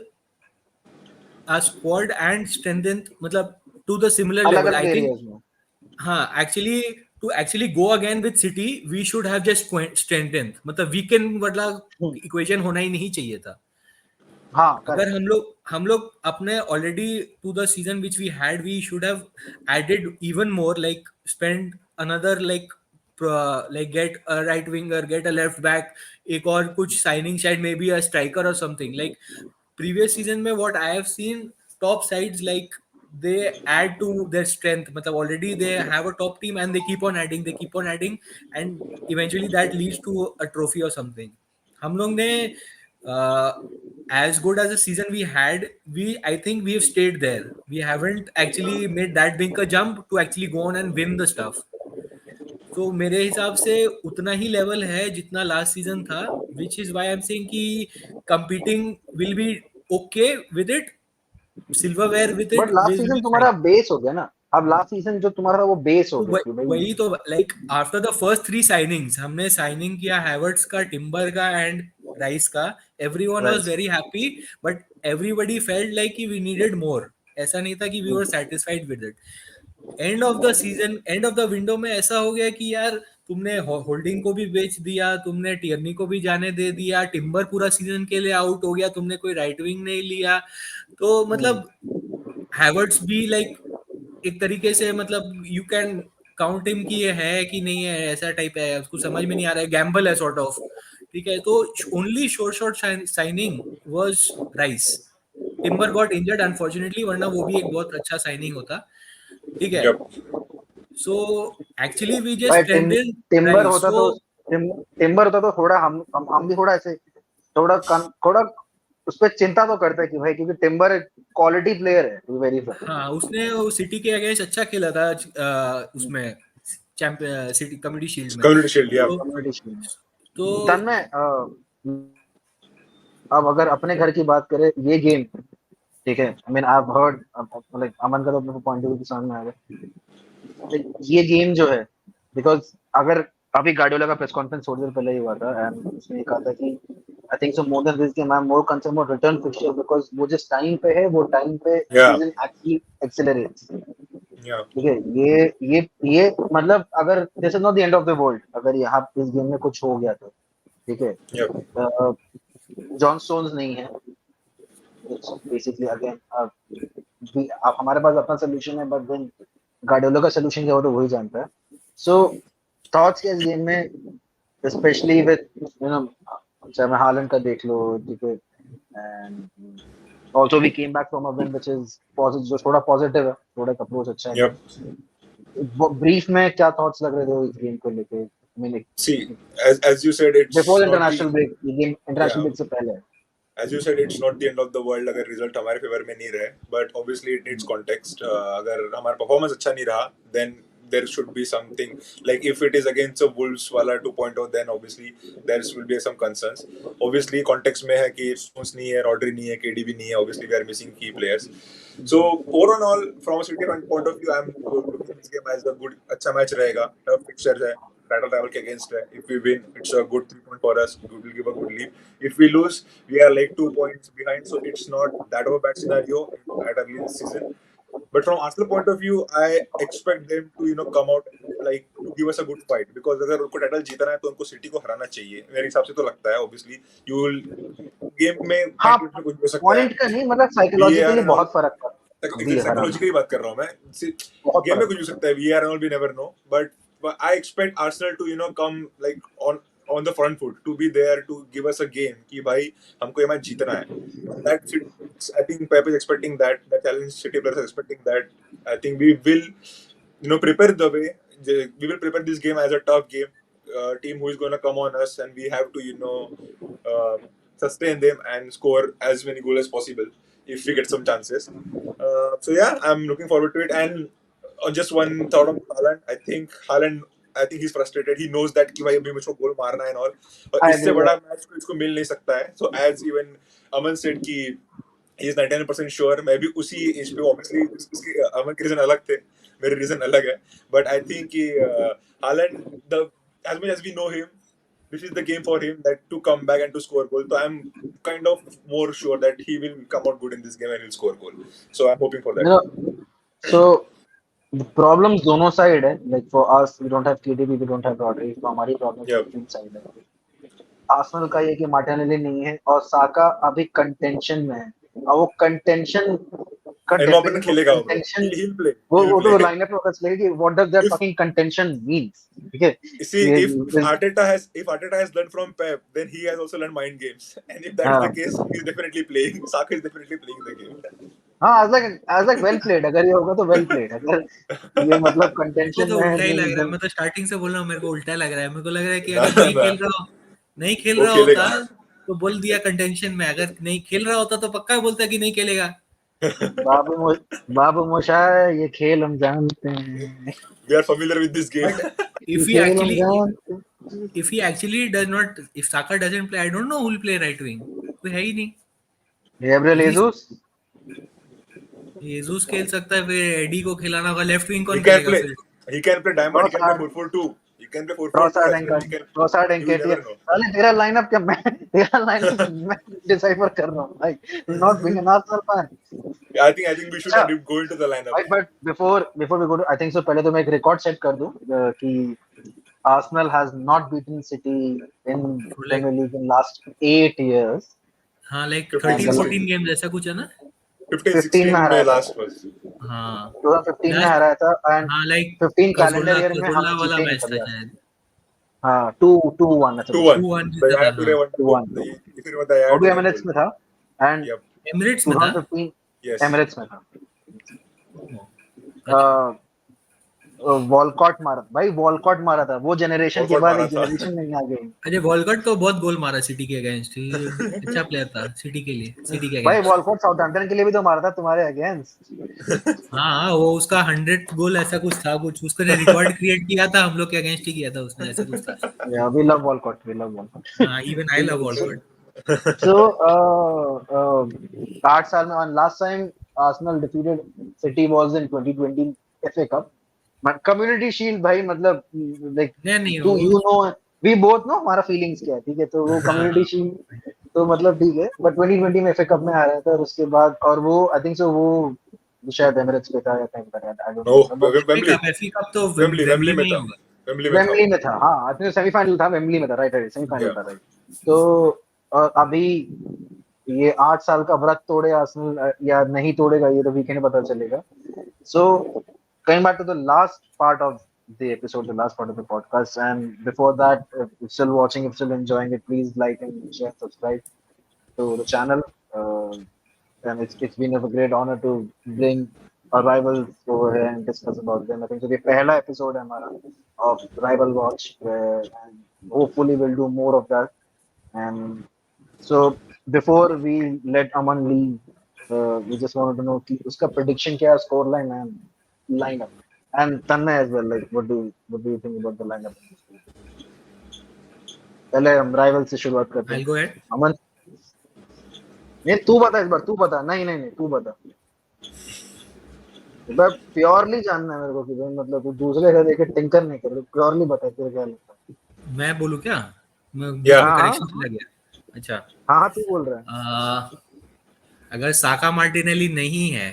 our squad and strengthened, मतलब to the similar अलग level. अलग I think एरियाज में। हाँ, actually to actually go again with City, we should have just strengthened. मतलब weekend वाला equation होना ही नहीं चाहिए था. हाँ अगर करेक्ट। हम लोग अपने already to the season which we had, we should have added even more, like spend another like get a right winger, get a left back, एक और कुछ साइनिंग, शायद मे बी अ स्ट्राइकर और something. Like previous season में what I have seen, top sides like they add to their strength, मतलब already they have a top team and they keep on adding, and eventually that leads to a trophy or something. हम लोग ने uh, as good as a season we had, I think we've stayed there. We haven't actually made that big a jump to actually go on and win the stuff. So मेरे हिसाब से उतना ही level है जितना last season था, which is why I'm saying कि competing will be okay with it, silverware with but it last will season be तुम्हारा fine. Base हो गया ना, अब लास्ट सीजन जो तुम्हारा वो बेस हो तो गया कि भाई। वही तो, like after the first three signings हमने साइनिंग किया, हैवर्ट्स का, टिम्बर का एंड राइस का. Everyone was right. Very happy, but everybody felt like कि वी नीडेड मोर. ऐसा नहीं था कि we were satisfied with it. End of the season, end of the window में ऐसा हो गया कि यार तुमने होल्डिंग को भी बेच दिया, तुमने टियरनी को भी जाने दे दिया, टिम्बर पूरा सीजन के लिए आउट हो गया, तुमने कोई राइट विंग नहीं लिया. तो मतलब हैवर्ट्स भी लाइक एक तरीके से, मतलब यू कैन काउंट हिम कि ये है कि नहीं है, ऐसा टाइप है, उसको समझ में नहीं आ रहा है, गैम्बल है सॉर्ट ऑफ. ठीक है, तो only short signing was rice. Timber got injured unfortunately, वरना वो भी एक बहुत अच्छा साइनिंग होता. ठीक है. Yep. So actually we just भाई स्ट्रेंथेंड टिम्बर राइस. होता सो तो टिम्बर होता तो थोड़ा हम भी थोड़ा ऐसे थोड़ा उस पर चिंता तो करते हैं कि भाई, क्योंकि टिम्बर एक क्वालिटी प्लेयर है, टू बी वेरी फ्रैंक। हाँ, उसने वो सिटी के अगेंस्ट अच्छा खेला था उसमें चैंपियन सिटी कम्युनिटी शील्ड में. Community Shield. Yeah. तो कम्युनिटी शील्ड में तो तन में अब अगर अपने घर की बात करें, ये गेम ठीक है, I mean I have heard, like Aman का तो अपने पॉइंट ऑफ व्यू के सामने आ गया। ये गेम जो है, बिकॉज अगर अभी गार्डियोला का प्रेस कॉन्फ्रेंस थोड़ी देर पहले ही हुआ था एंड उसने कहा था कि आई think so more than this game I am more concern about return fixture because वो जिस टाइम पे है वो टाइम पे Yeah, season actually accelerates. yeah, ठीक है, ये मतलब अगर this is not the end of the world अगर यहाँ इस गेम में कुछ हो गया तो ठीक है। yeah, जॉन स्टोन्स नहीं है, बेसिकली अगेन अब हमारे पास अपना सोल्यूशन है बट देन गार्डियोला का सोल्यूशन क्या हो तो वही जानता है। सो थॉट्स क्या इस गेम में स्पेशली विद यू नो चाहे मैं हालैंड का देख लो ठीक है and also we came back from a win which is positive जो थोड़ा पॉजिटिव है थोड़ा अप्रोच अच्छा है। yep. ब्रीफ में क्या थॉट्स लग रहे थे इस गेम को लेके मैंने See, as you said, before it's not the international break ये गेम इंटरनेशनल yeah. ब्रेक से पहले है। As you said, it's not the end of the world अगर result हमारे favor में नहीं रहे, but obviously it needs context. अगर हमारा performance अच्छा नहीं रहा, then there should be something like if it is against a Wolves वाला 2.0, then obviously there will be some concerns. Obviously context में है कि Stones नहीं है, Rodri नहीं है, KD भी नहीं है. Obviously we are missing key players. So overall, from a City point of view, I'm looking at this game as a good अच्छा match रहेगा. Tough fixture है. Battle rival के against है. If we win, it's a good 3 point for us. We will give a good lead. If we lose, we are like 2 points behind, so it's not that of a bad scenario at early this season. But from Arsenal point of view, I expect them to come out like to give us a good fight because अगर उनको title जीतना है तो उनको city को हराना चाहिए मेरे हिसाब से तो लगता है obviously you will गेम में हाँ, 90 मिनट में कुछ भी हो सकता है पॉइंट का नहीं मतलब VAR साइकोलॉजिकली and all बहुत फर्क था हराना साइकोलॉजिकल की बात कर रहा हूँ मैं बहुत गेम में फर्क कुछ भी हो सकता है VAR and all we never know but I expect Arsenal to come like on the front foot to be there to give us a game कि भाई हमको ये मैच जीतना है and that I think Pep is expecting that challenge City players are expecting that I think we will prepare the way we will prepare this game as a tough game team who is going to come on us and we have to sustain them and score as many goals as possible if we get some chances so yeah I'm looking forward to it and just one thought on Haaland I think he's frustrated he knows that कि भाई अभी मुझको गोल मारना है और आई इससे agree बड़ा match को इसको मिल नहीं सकता है so as even Aman said कि he is 99% sure मैं भी उसी एज पे obviously इसके अमन के रीजन अलग थे मेरे रीजन अलग है but I think कि Haaland the as much as we know him this is the game for him that to come back and to score goal so I'm kind of more sure that he will come out good in this game and he'll score goal so I'm hoping for that so problems दोनों side है like for us we don't have KDB we don't have Rodri तो हमारी problems yeah different side है। Arsenal का ये कि Martinelli नहीं है और साका अभी कंटेंशन में है और वो कंटेंशन का and Mbappe डेफिनेशन वो खेलेगा bro कंटेंशन he'll play वो he'll तो play लाइनअप में पता चलेगा कि what does that if fucking contention means ठीक है। see ये if Arteta has learned from Pep then he has also learned mind games and if that is the हाँ case he's definitely playing Saka is definitely playing the game हाँ आज like well played अगर ये होगा तो well played अगर ये मतलब मेरे को कंटेंशन तो में है उल्टा ही लग रहा है, then मैं तो स्टार्टिंग से बोल रहा हूँ, मेरे को उल्टा लग रहा है। मेरे को लग रहा है कि ना अगर नहीं ना खेल रहा हो, नहीं खेल वो रहा होता खेलेगा तो बोल दिया कंटेंशन में, अगर नहीं खेल रहा होता तो पक्का बोलता कि नहीं खेलेगा। बाबू मो, बाबू मोशाय ये खेल हम जानते हैं we are familiar with this game but ये if he खेल हम actually जानते हैं। if he actually does not, if Saka doesn't play, I don't know who will play right wing, कोई है ही नहीं। गैब्रियल इसी जेसूस Jesus खेल सकता है, फिर एडी को खिलाना होगा, लेफ्ट विंग he कौन can खेलेगा play फिर? he can play diamond he can play Trossard 4-4-2 he can play 4-4-2 Trossard as well he can Trossard you will एनकेटिया never know साले तेरा लाइनअप मैं डिसाइफर कर रहा हूँ like not being an Arsenal fan. I think we should अच्छा not go into the lineup भाई but before we go to I think so पहले तो मैं एक रिकॉर्ड सेट कर दूं कि Arsenal has not beaten City in like Premier League in last 8 years हाँ, लाइक 15 13 एंड 14 16 गेम्स ऐसा कुछ है ना। 15 15 में 16 में हराया था last was 2015 में लास्ट, हराया था एंड हाँ लाइक 15 कैलेंडर कजोला ईयर में हम कजोला वाला जीते नहीं मैच था कभी आज। शायद, हाँ 2-1 ऐसा कुछ 2-1 टू वन the जीता था Yaya हाँ। Toure won the goal 2-1 if you remember the वो Yaya भी Toure एमिरेट्स goal में था एंड yep एमिरेट्स में था। 2015 yes एमिरेट्स में था। ओ, अच्छा। वॉलकॉट मारा भाई वॉलकॉट मारा था वो जनरेशन के Walcott बाद मारा एक था जनरेशन नहीं आ गई। अजय वॉलकॉट तो बहुत गोल मारा सिटी के अगेंस्ट, अच्छा प्लेयर था सिटी के लिए, सिटी के भाई अगेंस्ट। वॉलकॉट साउथहैम्पटन के लिए भी तो मारा था तुम्हारे अगेंस्ट। हाँ हाँ, वो उसका 100th गोल ऐसा कुछ था, कुछ उसने रिकॉर्ड क्रिएट किया था, हम लोग के अगेंस्ट ही किया था उसने, ऐसा कुछ था। या we love Walcott we love Walcott. हाँ, even I love Walcott. So 8 साल में last time Arsenal defeated City was in 2020 FA cup community shield भाई, मतलब लाइक नहीं तू वो you know, we both know हमारा फीलिंग्स क्या है, ठीक है, तो वो हाँ कम्युनिटी शील्ड तो मतलब ठीक है, बट 2020 में एफए कप में आ रहा था, और उसके बाद और वो आई थिंक सो वो शायद एमिरेट्स पे था या कहीं पर, I don't know, remember, but FA cup तो वेम्बली वेम्बली में में ही था, होगा। वेम्बली में था वेम्बली में था, हाँ आई थिंक सेमीफाइनल था, वेम्बली में था, राइट राइट, सेमीफाइनल या था, राइट। तो और अभी ये 8 साल का व्रत तोड़े आर्सेनल या नहीं तोड़ेगा, ये तो वीकेंड पता चलेगा। So, coming back to the last part of the episode, the last part of the podcast, and before that, if you're still watching, if you're still enjoying it, please like and share, subscribe to the channel. And it's been a great honor to bring our rivals over here and discuss about them. I think so. The पहला episode है हमारा of rival watch, and hopefully we'll do more of that. And so before we let Aman leave, we just wanted to know कि उसका prediction क्या है, score line and lineup, and Tanna as well. Like, what do you think about the lineup? पहले हम rival से शुरुआत करते आई हैं। Go at. अमन, नहीं तू बता, इस बार तू बता, नहीं नहीं नहीं तू बता, इस बार प्योरली जानना है मेरे को कि भाई मतलब तू दूसरे का देखे टिंकर नहीं कर, प्योरली बता तेरे क्या लगता है। मैं बोलूँ क्या? मैं या बीच में हाँ हाँ करेक्शन चला गया। अच्छा, हाँ हाँ, तू बोल रहा है। अगर साका मार्टिनेली नहीं है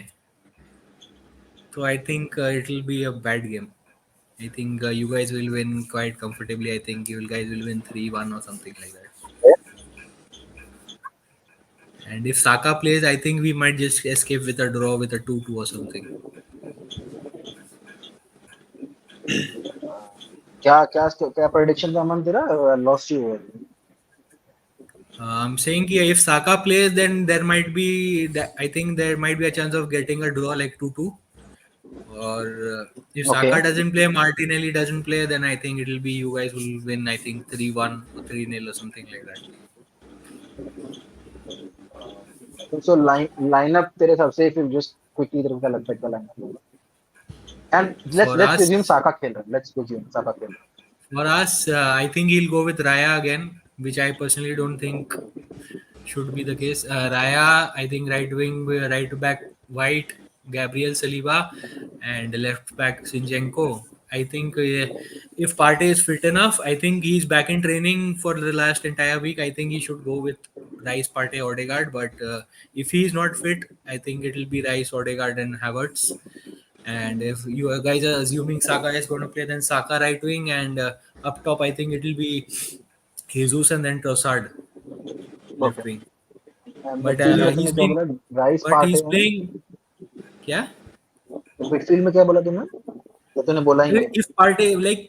तो I think it will be a bad game. I think you guys will win quite comfortably. I think you guys will win 3-1 or something like that. And if Saka plays, I think we might just escape with a draw with a 2-2 or something. क्या क्या क्या prediction था अमन तेरा, lost you. I'm saying कि if Saka plays, then there might be I think there might be a chance of getting a draw like 2-2. Or if okay, Saka doesn't play, Martinelli doesn't play, then I think it will be you guys will win. I think 3-1 or 3-0 or something like that. So lineup तेरे हिसाब से, फिर just quickly तेरे को क्या लगता है क्या लाइनअप होगा? And let's For let's us, presume Saka खेल रहा है, लेट्स प्रिज्यूम साका खेल रहा I think he'll go with Raya again, which I personally don't think should be the case. Raya, I think right wing, right back White, Gabriel Saliba, and left back Sinchenko. I think if Partey is fit enough, I think he's back in training for the last entire week. I think he should go with Rice, Partey, Odegaard. But if he's not fit, I think it will be Rice, Odegaard, and Havertz. And if you guys are assuming Saka is going to play, then Saka right wing, and up top, I think it will be Jesus and then Trossard है। left okay, wing. But midfield में तूने क्या बोला, rice Partey he's है, playing. क्या? Midfield में क्या बोला तूने, तो तूने बोला ही नहीं। If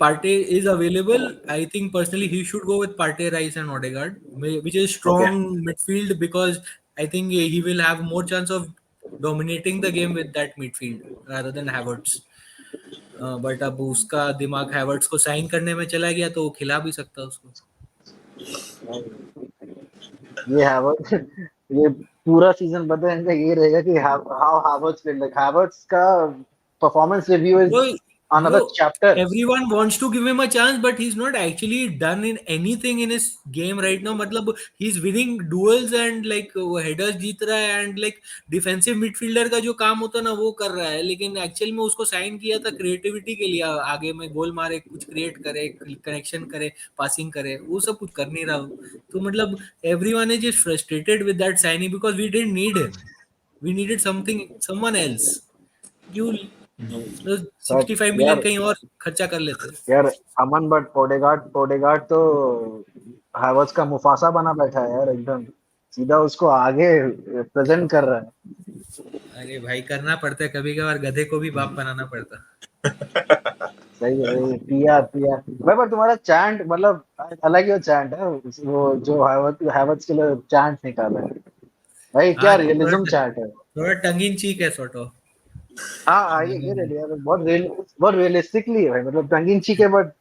Partey is available, I think personally he should go with Partey, Rice, and Odegaard, which is okay, strong midfield because I think he will have more chance of dominating the game with that midfield rather than Havertz. But अब उसका दिमाग Havertz को sign करने में चला गया तो वो खिला भी सकता है उसको। ये हैवर्ट्स ये पूरा सीजन पता है इनका ये रहेगा कि how Havertz played, like Havertz का performance review is Bro, another bro, chapter. everyone wants to give him a chance, but he's not actually done in anything in his game right now. मतलब he's winning duels and like वो headers जीत रहा है and like defensive midfielder का जो काम होता है ना वो कर रहा है, लेकिन एक्चुअल में उसको साइन किया था क्रिएटिविटी के लिए, आगे में गोल मारे, कुछ क्रिएट करे, कनेक्शन करे, पासिंग करे, वो सब कुछ कर नहीं रहा हो। तो मतलब everyone is just frustrated with that signing because we didn't need him. We needed someone else. क्यों तो बट 65 मिलियन यार, कहीं और खर्चा कर लेते। यार अमन, बट ओडेगार्ड ओडेगार्ड तो हैवर्ट्स का मुफासा बना बैठा है यार, एकदम सीधा उसको आगे प्रेजेंट कर रहा है। अरे भाई करना पड़ता है कभी कभार, गधे को भी बाप बनाना पड़ता। सही है, सही है, पिया पिया भाई, पर तुम्हारा चैंट मतलब अलग ही चैंट है, वो जो हैवर्ट्स के लिए चैंट निकाला है भाई, क्या हाँ रियलिज्म चैट है। थोड़ा टंग इन चीक है सॉर्ट ऑफ। हाँ हाँ, ये ले लिया, बहुत रियलिस्टिकली है भाई, मतलब टंग इन चीक है, बट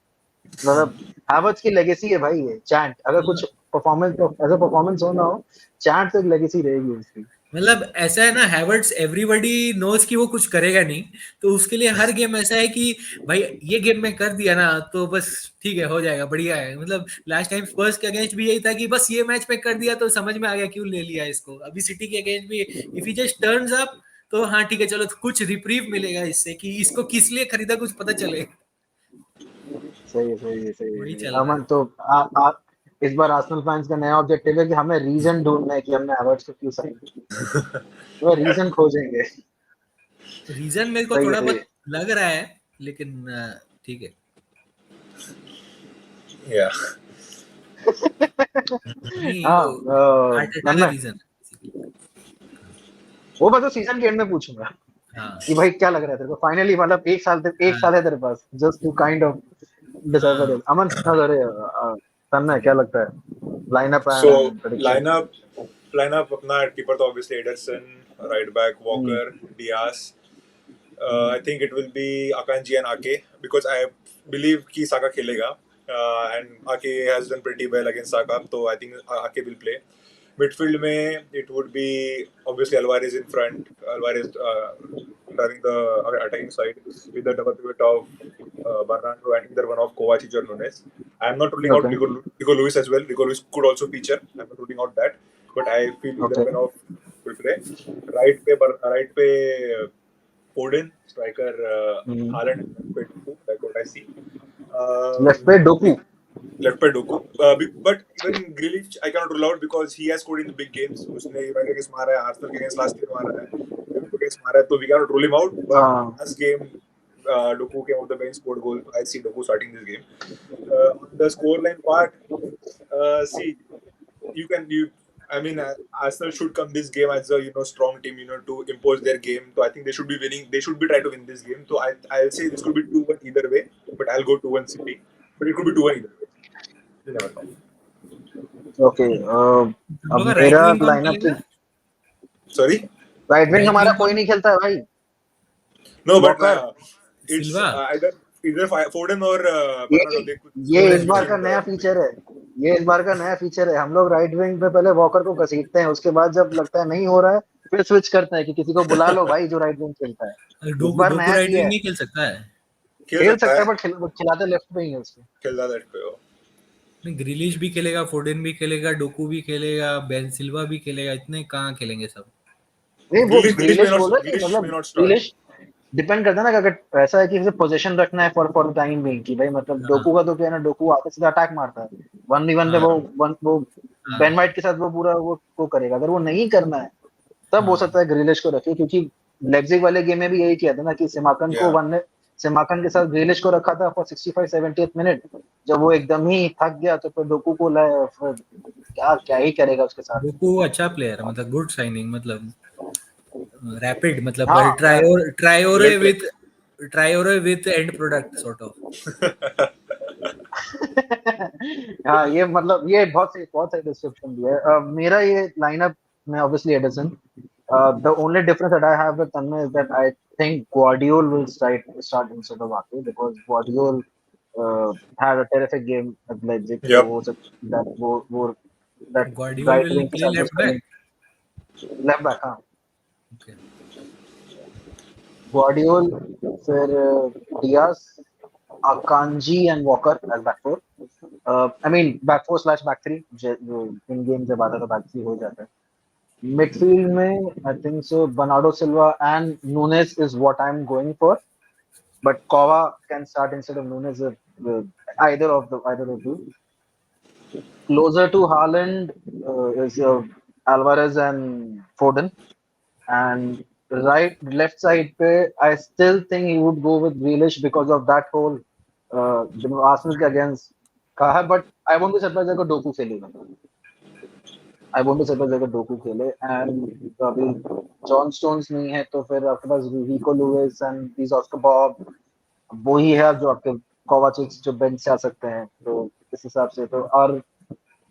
मतलब हैवर्ट्स की लेगेसी है भाई, ये चैंट अगर कुछ परफॉर्मेंस ऐसा परफॉर्मेंस हो ना हो, चैंट तो एक लेगेसी रहेगी उसकी। मतलब ऐसा है ना, हैवर्ट्स एवरीबॉडी नोज कि वो कुछ करेगा नहीं, तो उसके लिए हर गेम ऐसा है कि भाई ये गेम में कर दिया ना तो बस ठीक है, हो जाएगा, बढ़िया है। मतलब लास्ट टाइम स्पर्स के अगेंस्ट भी यही था कि बस ये मैच में कर दिया तो समझ में आ गया क्यों ले लिया इसको। अभी सिटी के अगेंस्ट भी if he just turns up तो हाँ ठीक है, चलो तो कुछ रिप्रीव मिलेगा इससे कि इसको किस लिए खरीदा, कुछ पता चले। सही है, सही है, सही है, वही सही है। चल रहा अमन है। तो इस बार आर्सेनल फैंस का नया ऑब्जेक्टिव है कि हमें रीजन ढूंढना है कि हमने हैवर्ट्स को क्यों साइन किया। वो रीजन खोजेंगे। रीजन मेरे को सही है, थोड़ा सही है। बहुत लग रहा है, लेकिन ठीक है। Yeah. नहीं, हाँ, वो आर्टेटा का नन्ना, रीजन है। वो मैं तो सीजन के एंड में पूछूंगा हाँ कि भाई क्या लग रहा है तेरे को फाइनली, मतलब एक हाँ साल है तेरे पास just to kind of decide हाँ। इट। अमन, अरे तन्ना क्या लगता है lineup So and prediction? lineup lineup अपना कीपर तो obviously Ederson, right back Walker, Diaz. I think it will be Akanji and Ake because I believe कि Saka खेलेगा, and Ake has done pretty well against Saka, so I think Ake will play. Midfield में it would be obviously Alvarez in front. Alvarez driving the attacking side with the double pivot of Bernardo and either one of Kovacic or Nunes. I am not ruling out okay, Rico Lewis as well. Rico Lewis could also feature. I am not ruling out that, but I feel either okay. one of will play. Right पे Foden, striker Haaland, left पे Doku, like what I see. Left पे Docu. Left by Doku. But even Grealish, I cannot rule out because he has scored in the big games. उसने United against मारा है, Arsenal के against last year मारा है, Liverpool against मारा है, तो we cannot rule him out. But हाँ, last game, Doku came off the bench, scored goal. I see Doku starting this game. On the scoreline part, see, you. I mean, Arsenal should come this game as a strong team, to impose their game. So I think they should be winning. They should be trying to win this game. So I'll say this could be 2-1 either way, but I'll go 2-1 City. But it could be 2-1 either way. You never know. Okay. तुम अब लोग का right मेरा wing कौन lineup खेलेगा? की Sorry? Right wing right हमारा wing कोई कौन? नहीं खेलता है भाई। No, but walker. it's Silva. either Foden or ये Bernardo. They could ये score इस फोर्डन बार especially का in फोर्डन नया the फीचर है। ये इस बार का नया फीचर है। हम लोग राइट विंग पे पहले वॉकर को घसीटते हैं, उसके बाद जब लगता है नहीं हो रहा है फिर स्विच करते हैं कि किसी को बुला लो भाई जो राइट विंग खेलता है। इस डोकू बार डोकू नया राइट किया विंग है। नहीं खेल सकता है? खेल खेल सकता सकता है, है बट खिलाते लेफ्ट पे ही है उसको। खेलता लेफ्ट पे हो। नहीं, ग्रिलिश भी खेलेगा, फोर्डन भी खेलेगा, डोकू भी खेलेगा, बेन सिल्वा भी खेलेगा, इतने कहाँ खेलेंगे सब? नहीं, वो Grealish may ग्रीलिश not बोल रहा है कि Grealish मतलब may not start. Grealish depend करता है ना कि अगर ऐसा है कि उसे पोजीशन रखना है फॉर टाइम बिंग की भाई, मतलब हाँ डोकू का तो क्या है ना, डोकू आगे सीधा अटैक मारता है 1v1 पे। हाँ वो बेन हाँ वाइट के साथ वो पूरा वो करेगा। अगर वो नहीं करना है तब हो हाँ। सकता है ग्रिलिश को रखे, क्योंकि लेग्जिग वाले गेम में भी यही किया था ना कि Yeah. सिमाकन के साथ ग्रिलिश को रखा था फॉर 65-70 मिनट। जब वो एकदम ही थक गया तो फिर डोकू को लाए और फिर क्या क्या ही करेगा उसके साथ। डोकू अच्छा प्लेयर है, मतलब गुड साइनिंग, मतलब रैपिड, मतलब हाँ मैं Traore Let play. With and product sort of. हाँ, ये मतलब ये बहुत सही डिस्क्रिप्शन दिया है। मेरा ये लाइनअप में obviously Edison. The only difference that I have with Tanmay is that I think Guardiola will start instead of Ake because Guardiola had a terrific game at Leipzig, तो Yep. हो सकता that वो that गार्डियोल right will wing के play साथ left उसका back. link left back. हाँ, okay. Guardiola, फिर Diaz, Akanji and Walker as back four. I mean back four slash back three, जो इन गेम जब आता है तो back three हो जाता है। Midfield में I think so Bernardo Silva and Nunes is what I'm going for, but Kova can start instead of Nunes if, either of two. Closer to Haaland is Alvarez and Foden, and left side पे I still think he would go with Grealish because of that whole Arsenal के against का है, but I won't be surprised अगर Doku खेलेगा। I won't be surprise अगर Doku खेले। And अभी John Stones नहीं है तो फिर आपके पास Rico Lewis and these Oscar Bob वो ही है जो आपके कोवाचिच जो बेंच से आ सकते हैं। तो इस हिसाब से तो, और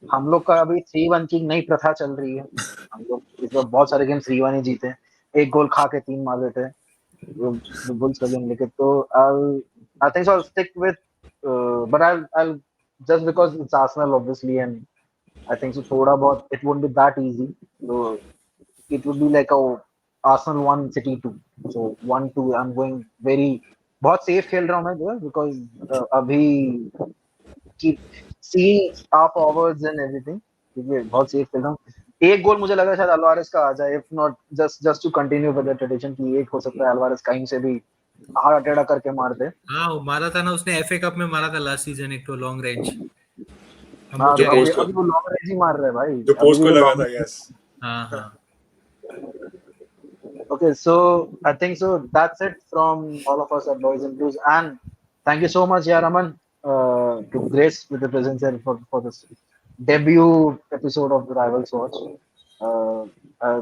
हम लोग का अभी 3-1 की नई प्रथा चल रही है। हम लोग इस बार बहुत सारे गेम 3-1 ही जीते हैं, एक गोल खा के 3 मार देते हैं वो बुल्स का गेम लेके। तो I think so I stick with, but I just because it's Arsenal obviously and I think so थोड़ा बहुत it won't be that easy. So it would be like a Arsenal 1 City 2. So 1-2 I'm going very बहुत safe खेल रहा हूँ मैं जो because अभी keep seeing our forwards and everything, क्योंकि बहुत safe खेल रहा हूँ। एक गोल मुझे लगा शायद अल्वारेस का आ जाए, if not just to continue with the tradition की एक हो सकता है अल्वारेस कहीं से भी हाथ टेढ़ा करके मार दे। हाँ वो मारा था ना उसने, एफए कप में मारा था लास्ट सीजन एक तो लॉन्ग रेंज। अब वो हाँ जो तो क्या अभी पोस्ट कहते को हैं। अभी वो लॉन्ग रेंज ही मार रहा है भाई, जो अभी पोस्ट भी को वो लगा था, लॉन्ग। यस। हाँ हाँ। Okay, so I think so that's it from all of us at Boys and Blues, and thank you so much, yeah, Raman, to grace with the presence here for this debut episode of the Rivals Watch. Uh, uh,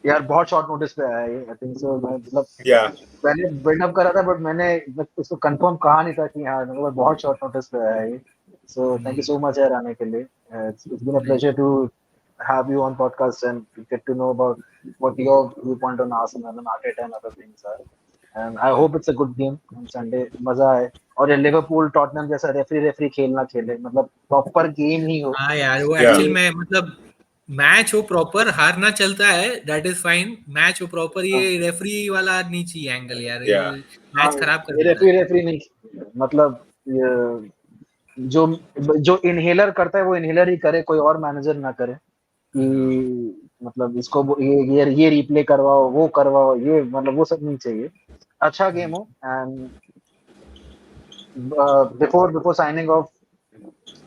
यार बहुत short notice पे आया है I think सो, मैं मतलब या पहले buildup करा था बट मैंने इसको कंफर्म कहा नहीं था कि हाँ मेरे को बहुत शॉर्ट नोटिस पे आया है ये। So thank you so much यार आने के लिए, it's been a pleasure to have you on podcast and get to know about what your viewpoint on Arsenal and Arteta and other things are. And I hope it's a good game on Sunday. मजा आए और ये Liverpool Tottenham जैसा referee खेलना खेले, मतलब proper game ही हो हाँ यार वो या एक्चुअल में मतलब मैच हो प्रॉपर, हारना चलता है, दैट इज फाइन, मैच हो प्रॉपर, हाँ ये रेफरी वाला नहीं चाहिए एंगल यार, या ये हाँ, मैच खराब कर ये देता रेफरी है। रेफरी नहीं, मतलब ये जो जो इनहेलर करता है वो इनहेलर ही करे, कोई और मैनेजर ना करे हाँ कि मतलब इसको ये रिप्ले करवाओ वो करवाओ, ये मतलब वो सब नहीं चाहिए। अच्छा गेम हो। And before signing off,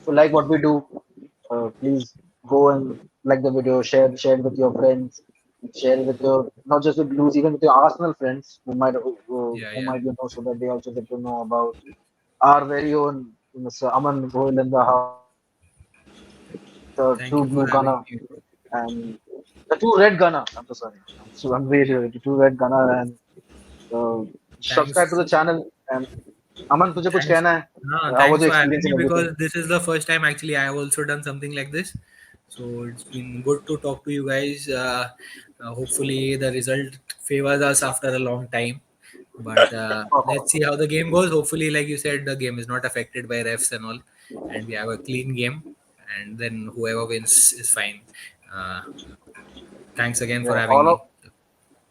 so like what we do, please go and like the video, share it with your friends, share it with your not just with Blues, even with your Arsenal friends या who या might know, so that they also get to know about our very own Mr. Aman Goel in the house, the thank true you blue for having gunner me. and the true red gunner. I'm so sorry. I'm very sorry. The true red gunner, and subscribe to thanks the channel. And Aman, तुझे कुछ thanks कहना है? हाँ How was thanks your for having experience me and because everything? This is the first time actually I have also done something like this, so it's been good to talk to you guys. Hopefully the result favors us after a long time, but let's see how the game goes. Hopefully, like you said, the game is not affected by refs and all, and we have a clean game, and then whoever wins is fine. uh, Thanks again for Yeah, having all me.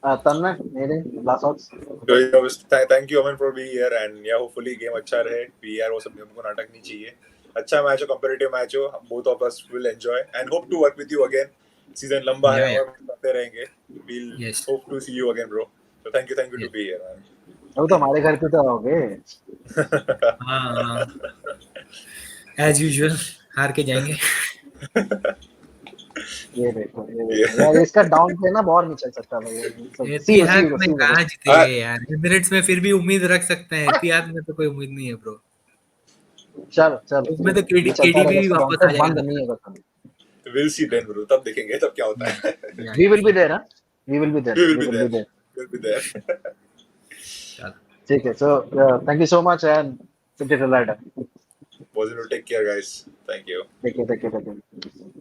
of Tanmay, मेरे last thoughts. तो Okay. Thank you Aman for be here and या hopefully game अच्छा रहे, PR वो सब हमको नाटक नहीं चाहिए, अच्छा मैच हो, कंपेटिटिव मैच हो, both of us will enjoy and hope to work with you again, season लंबा है Yeah, yeah, और आते रहेंगे, we'll yes. hope to see you again bro, so thank you Yes. to be here man. वो तो हमारे घर पे तो आओगे। As usual, हार के जाएंगे। ये देखो यार, Yeah. इसका डाउन प्ले ना बहुत नहीं चल सकता भाई, सब सी सी एतिहाद में सी कहाँ Ah, जीतेंगे यार, एमिरेट्स में फिर भी उम्मीद रख सकते हैं, एतिहाद में तो कोई उम्मीद नहीं है ब्रो। चल चल उसमें तो ये चलता केडीबी रहेगा, भी इसका डाउन वापस प्ले आ जाएगा बंद नहीं लगता होगा कभी। we'll see then bro, तब देखेंगे तब क्या होता है। है. वी या विल बी देयर, हाँ, we will be there, We will we be will be there, there. we'll be there. चल ठीक है, so thank you so much and sit it light. Was to take care guys, thank you. देखिए देखिए देखिए।